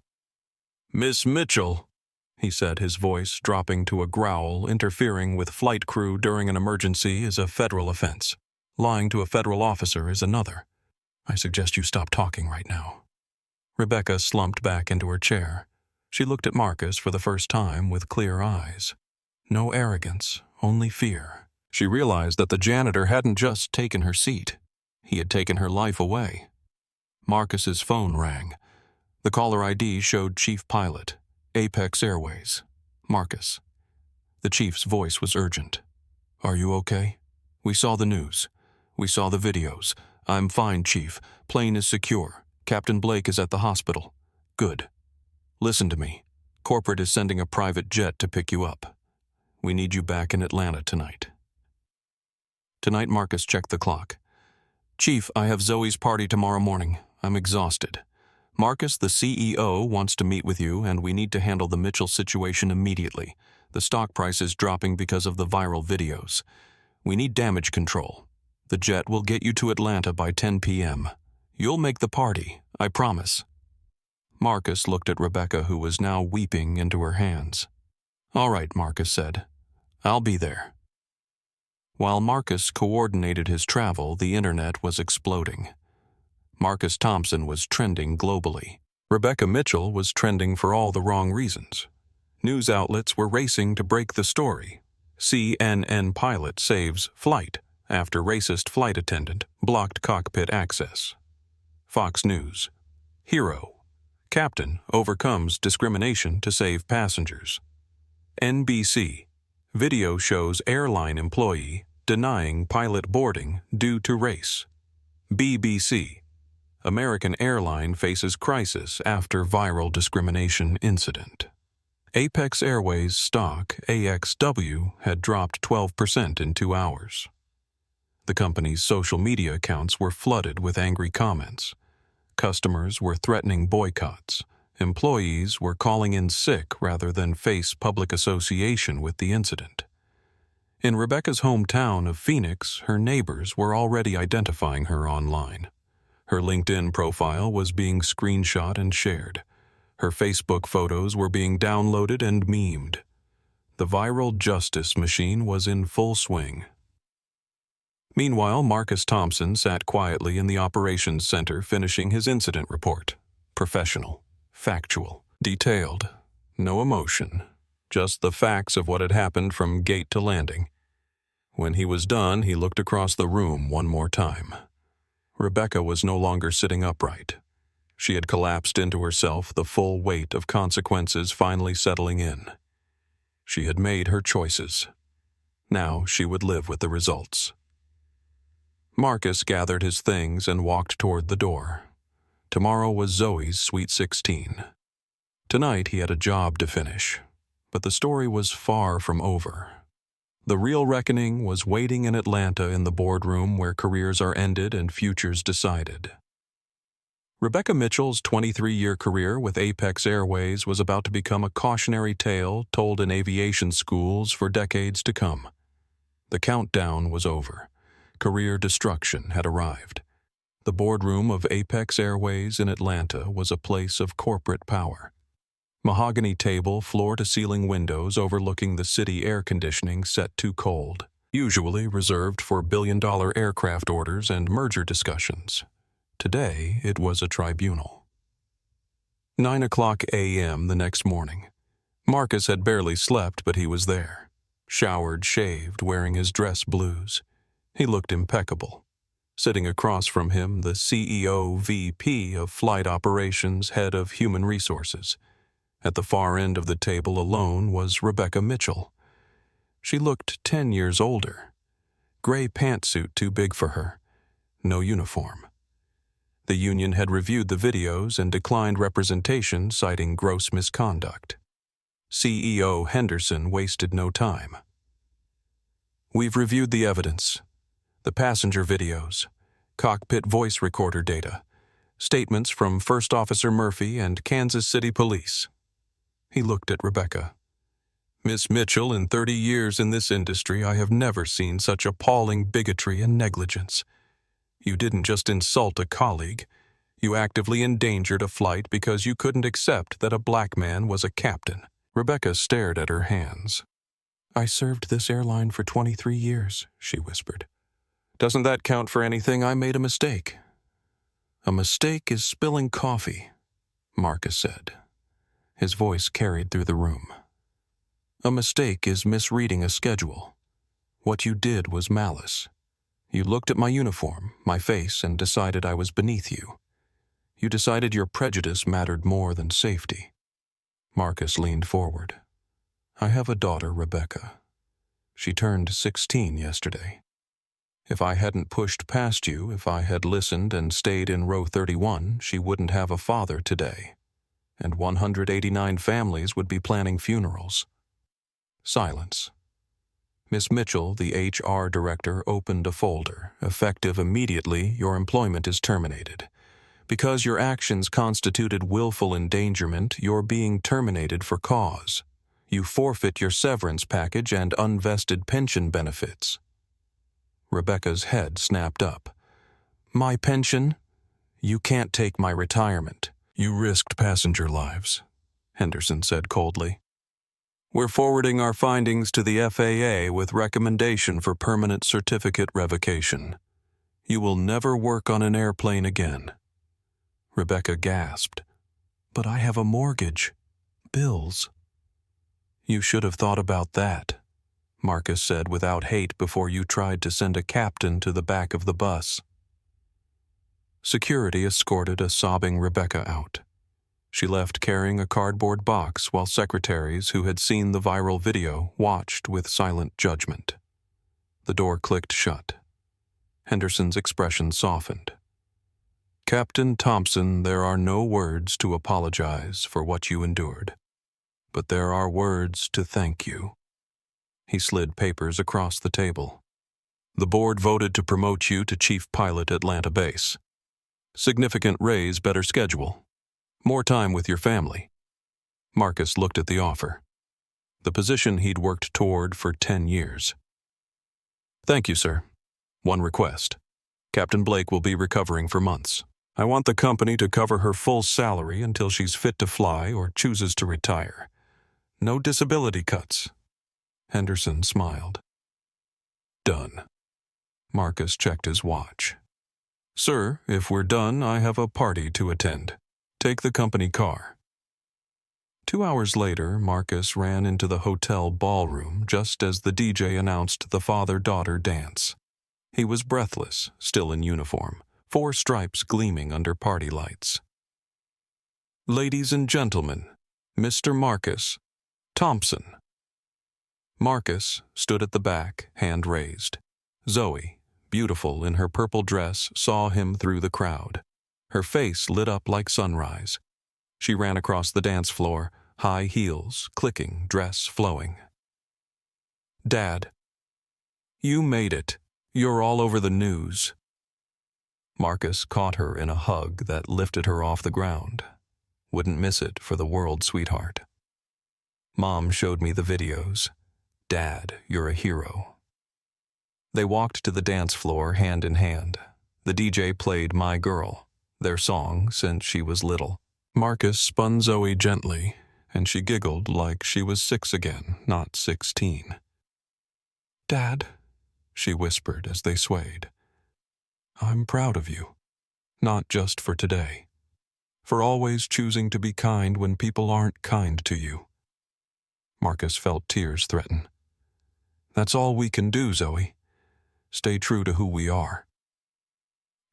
"Miss Mitchell," he said, his voice dropping to a growl. "Interfering with flight crew during an emergency is a federal offense. Lying to a federal officer is another. I suggest you stop talking right now." Rebecca slumped back into her chair. She looked at Marcus for the first time with clear eyes. No arrogance, only fear. She realized that the janitor hadn't just taken her seat. He had taken her life away. Marcus's phone rang. The caller ID showed Chief Pilot, Apex Airways. Marcus. The chief's voice was urgent. "Are you okay? We saw the news. We saw the videos. I'm fine, Chief. Plane is secure. Captain Blake is at the hospital. Good. Listen to me. Corporate is sending a private jet to pick you up. We need you back in Atlanta tonight." Tonight, Marcus checked the clock. "Chief, I have Zoe's party tomorrow morning. I'm exhausted. Marcus, the CEO, wants to meet with you, and we need to handle the Mitchell situation immediately. The stock price is dropping because of the viral videos. We need damage control. The jet will get you to Atlanta by 10 p.m. You'll make the party, I promise." Marcus looked at Rebecca, who was now weeping into her hands. "All right," Marcus said. "I'll be there." While Marcus coordinated his travel, the internet was exploding. Marcus Thompson was trending globally. Rebecca Mitchell was trending for all the wrong reasons. News outlets were racing to break the story. CNN pilot saves flight after racist flight attendant blocked cockpit access. Fox News. Hero. Captain overcomes discrimination to save passengers. NBC. Video shows airline employee denying pilot boarding due to race. BBC. American airline faces crisis after viral discrimination incident. Apex Airways stock, AXW, had dropped 12% in 2 hours. The company's social media accounts were flooded with angry comments. Customers were threatening boycotts. Employees were calling in sick rather than face public association with the incident. In Rebecca's hometown of Phoenix, her neighbors were already identifying her online. Her LinkedIn profile was being screenshot and shared. Her Facebook photos were being downloaded and memed. The viral justice machine was in full swing. Meanwhile, Marcus Thompson sat quietly in the operations center finishing his incident report. Professional, factual, detailed, no emotion, just the facts of what had happened from gate to landing. When he was done, he looked across the room one more time. Rebecca was no longer sitting upright. She had collapsed into herself, the full weight of consequences finally settling in. She had made her choices. Now she would live with the results. Marcus gathered his things and walked toward the door. Tomorrow was Zoe's Sweet 16. Tonight he had a job to finish, but the story was far from over. The real reckoning was waiting in Atlanta in the boardroom where careers are ended and futures decided. Rebecca Mitchell's 23-year career with Apex Airways was about to become a cautionary tale told in aviation schools for decades to come. The countdown was over. Career destruction had arrived. The boardroom of Apex Airways in Atlanta was a place of corporate power. Mahogany table, floor-to-ceiling windows overlooking the city air conditioning set too cold, usually reserved for billion-dollar aircraft orders and merger discussions. Today, it was a tribunal. 9:00 a.m. the next morning. Marcus had barely slept, but he was there. Showered, shaved, wearing his dress blues. He looked impeccable. Sitting across from him, the CEO VP of Flight Operations, head of Human Resources. At the far end of the table alone was Rebecca Mitchell. She looked 10 years older. Gray pantsuit too big for her. No uniform. The union had reviewed the videos and declined representation, citing gross misconduct. CEO Henderson wasted no time. "We've reviewed the evidence. The passenger videos, cockpit voice recorder data, statements from First Officer Murphy and Kansas City Police." He looked at Rebecca. "Miss Mitchell, in 30 years in this industry, I have never seen such appalling bigotry and negligence. You didn't just insult a colleague. You actively endangered a flight because you couldn't accept that a black man was a captain." Rebecca stared at her hands. "I served this airline for 23 years, she whispered. "Doesn't that count for anything? I made a mistake." "A mistake is spilling coffee," Marcus said. His voice carried through the room. "A mistake is misreading a schedule. What you did was malice. You looked at my uniform, my face, and decided I was beneath you. You decided your prejudice mattered more than safety." Marcus leaned forward. "I have a daughter, Rebecca. She turned 16 yesterday. If I hadn't pushed past you, if I had listened and stayed in row 31, she wouldn't have a father today. And 189 families would be planning funerals." Silence. Miss Mitchell, the HR director, opened a folder. "Effective immediately, your employment is terminated. Because your actions constituted willful endangerment, you're being terminated for cause. You forfeit your severance package and unvested pension benefits." Rebecca's head snapped up. "My pension? You can't take my retirement." "You risked passenger lives," Henderson said coldly. "We're forwarding our findings to the FAA with recommendation for permanent certificate revocation. You will never work on an airplane again." Rebecca gasped. "But I have a mortgage. Bills." "You should have thought about that," Marcus said without hate, "before you tried to send a captain to the back of the bus." Security escorted a sobbing Rebecca out. She left carrying a cardboard box while secretaries who had seen the viral video watched with silent judgment. The door clicked shut. Henderson's expression softened. "Captain Thompson, there are no words to apologize for what you endured, but there are words to thank you." He slid papers across the table. "The board voted to promote you to chief pilot Atlanta base. Significant raise, better schedule. More time with your family." Marcus looked at the offer. The position he'd worked toward for 10 years. "Thank you, sir. One request. Captain Blake will be recovering for months. I want the company to cover her full salary until she's fit to fly or chooses to retire. No disability cuts." Henderson smiled. "Done." Marcus checked his watch. "Sir, if we're done, I have a party to attend. Take the company car." 2 hours later, Marcus ran into the hotel ballroom just as the DJ announced the father-daughter dance. He was breathless, still in uniform, 4 stripes gleaming under party lights. "Ladies and gentlemen, Mr. Marcus Thompson." Marcus stood at the back, hand raised. Zoe, beautiful in her purple dress, saw him through the crowd. Her face lit up like sunrise. She ran across the dance floor, high heels clicking, dress flowing. "Dad," You made it. You're all over the news." Marcus caught her in a hug that lifted her off the ground. Wouldn't miss it for the world, sweetheart. Mom showed me the videos. Dad, you're a hero. They walked to the dance floor hand in hand. The DJ played My Girl, their song since she was little. Marcus spun Zoe gently, and she giggled like she was 6 again, not 16. "Dad," she whispered as they swayed, "I'm proud of you, not just for today, for always choosing to be kind when people aren't kind to you." Marcus felt tears threaten. "That's all we can do, Zoe. Stay true to who we are."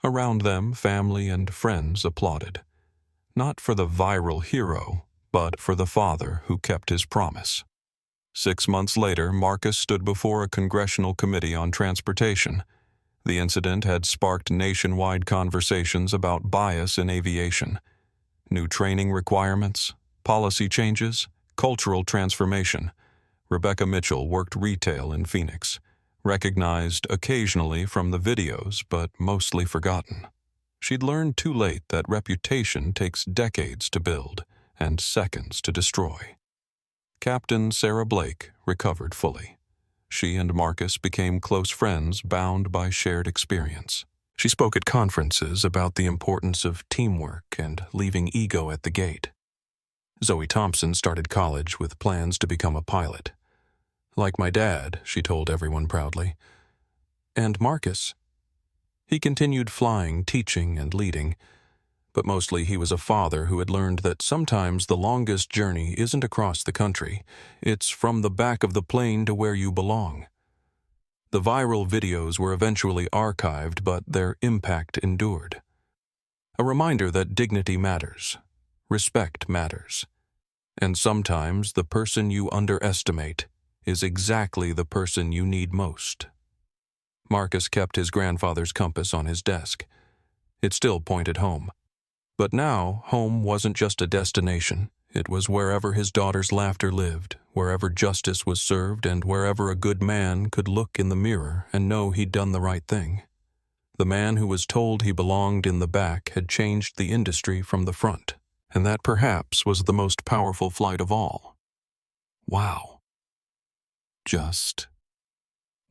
Around them, family and friends applauded, not for the viral hero, but for the father who kept his promise. 6 months later, Marcus stood before a congressional committee on transportation. The incident had sparked nationwide conversations about bias in aviation. New training requirements, policy changes, cultural transformation. Rebecca Mitchell worked retail in Phoenix, recognized occasionally from the videos but mostly forgotten. She'd learned too late that reputation takes decades to build and seconds to destroy. Captain Sarah Blake recovered fully. She and Marcus became close friends bound by shared experience. She spoke at conferences about the importance of teamwork and leaving ego at the gate. Zoe Thompson started college with plans to become a pilot. "Like my dad," she told everyone proudly. And Marcus? He continued flying, teaching, and leading, but mostly he was a father who had learned that sometimes the longest journey isn't across the country, it's from the back of the plane to where you belong. The viral videos were eventually archived, but their impact endured. A reminder that dignity matters, respect matters, and sometimes the person you underestimate is exactly the person you need most. Marcus kept his grandfather's compass on his desk. It still pointed home. But now, home wasn't just a destination. It was wherever his daughter's laughter lived, wherever justice was served, and wherever a good man could look in the mirror and know he'd done the right thing. The man who was told he belonged in the back had changed the industry from the front, and that perhaps was the most powerful flight of all. Wow. Just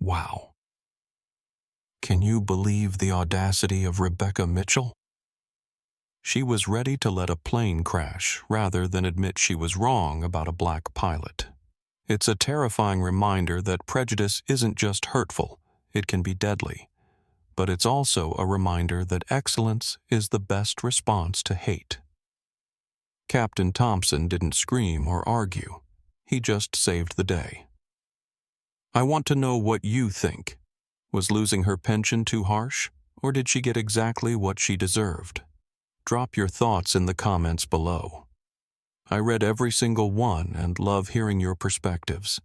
wow. Can you believe the audacity of Rebecca Mitchell? She was ready to let a plane crash rather than admit she was wrong about a black pilot. It's a terrifying reminder that prejudice isn't just hurtful, it can be deadly. But it's also a reminder that excellence is the best response to hate. Captain Thompson didn't scream or argue. He just saved the day. I want to know what you think. Was losing her pension too harsh, or did she get exactly what she deserved? Drop your thoughts in the comments below. I read every single one and love hearing your perspectives.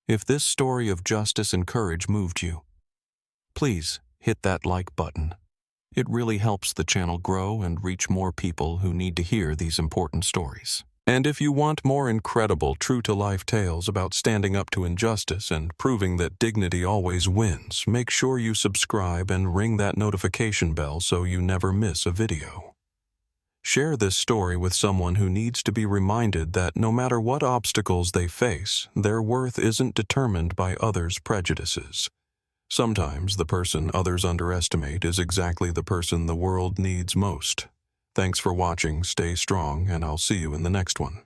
If this story of justice and courage moved you, please hit that like button. It really helps the channel grow and reach more people who need to hear these important stories. And if you want more incredible, true-to-life tales about standing up to injustice and proving that dignity always wins, make sure you subscribe and ring that notification bell so you never miss a video. Share this story with someone who needs to be reminded that no matter what obstacles they face, their worth isn't determined by others' prejudices. Sometimes the person others underestimate is exactly the person the world needs most. Thanks for watching, stay strong, and I'll see you in the next one.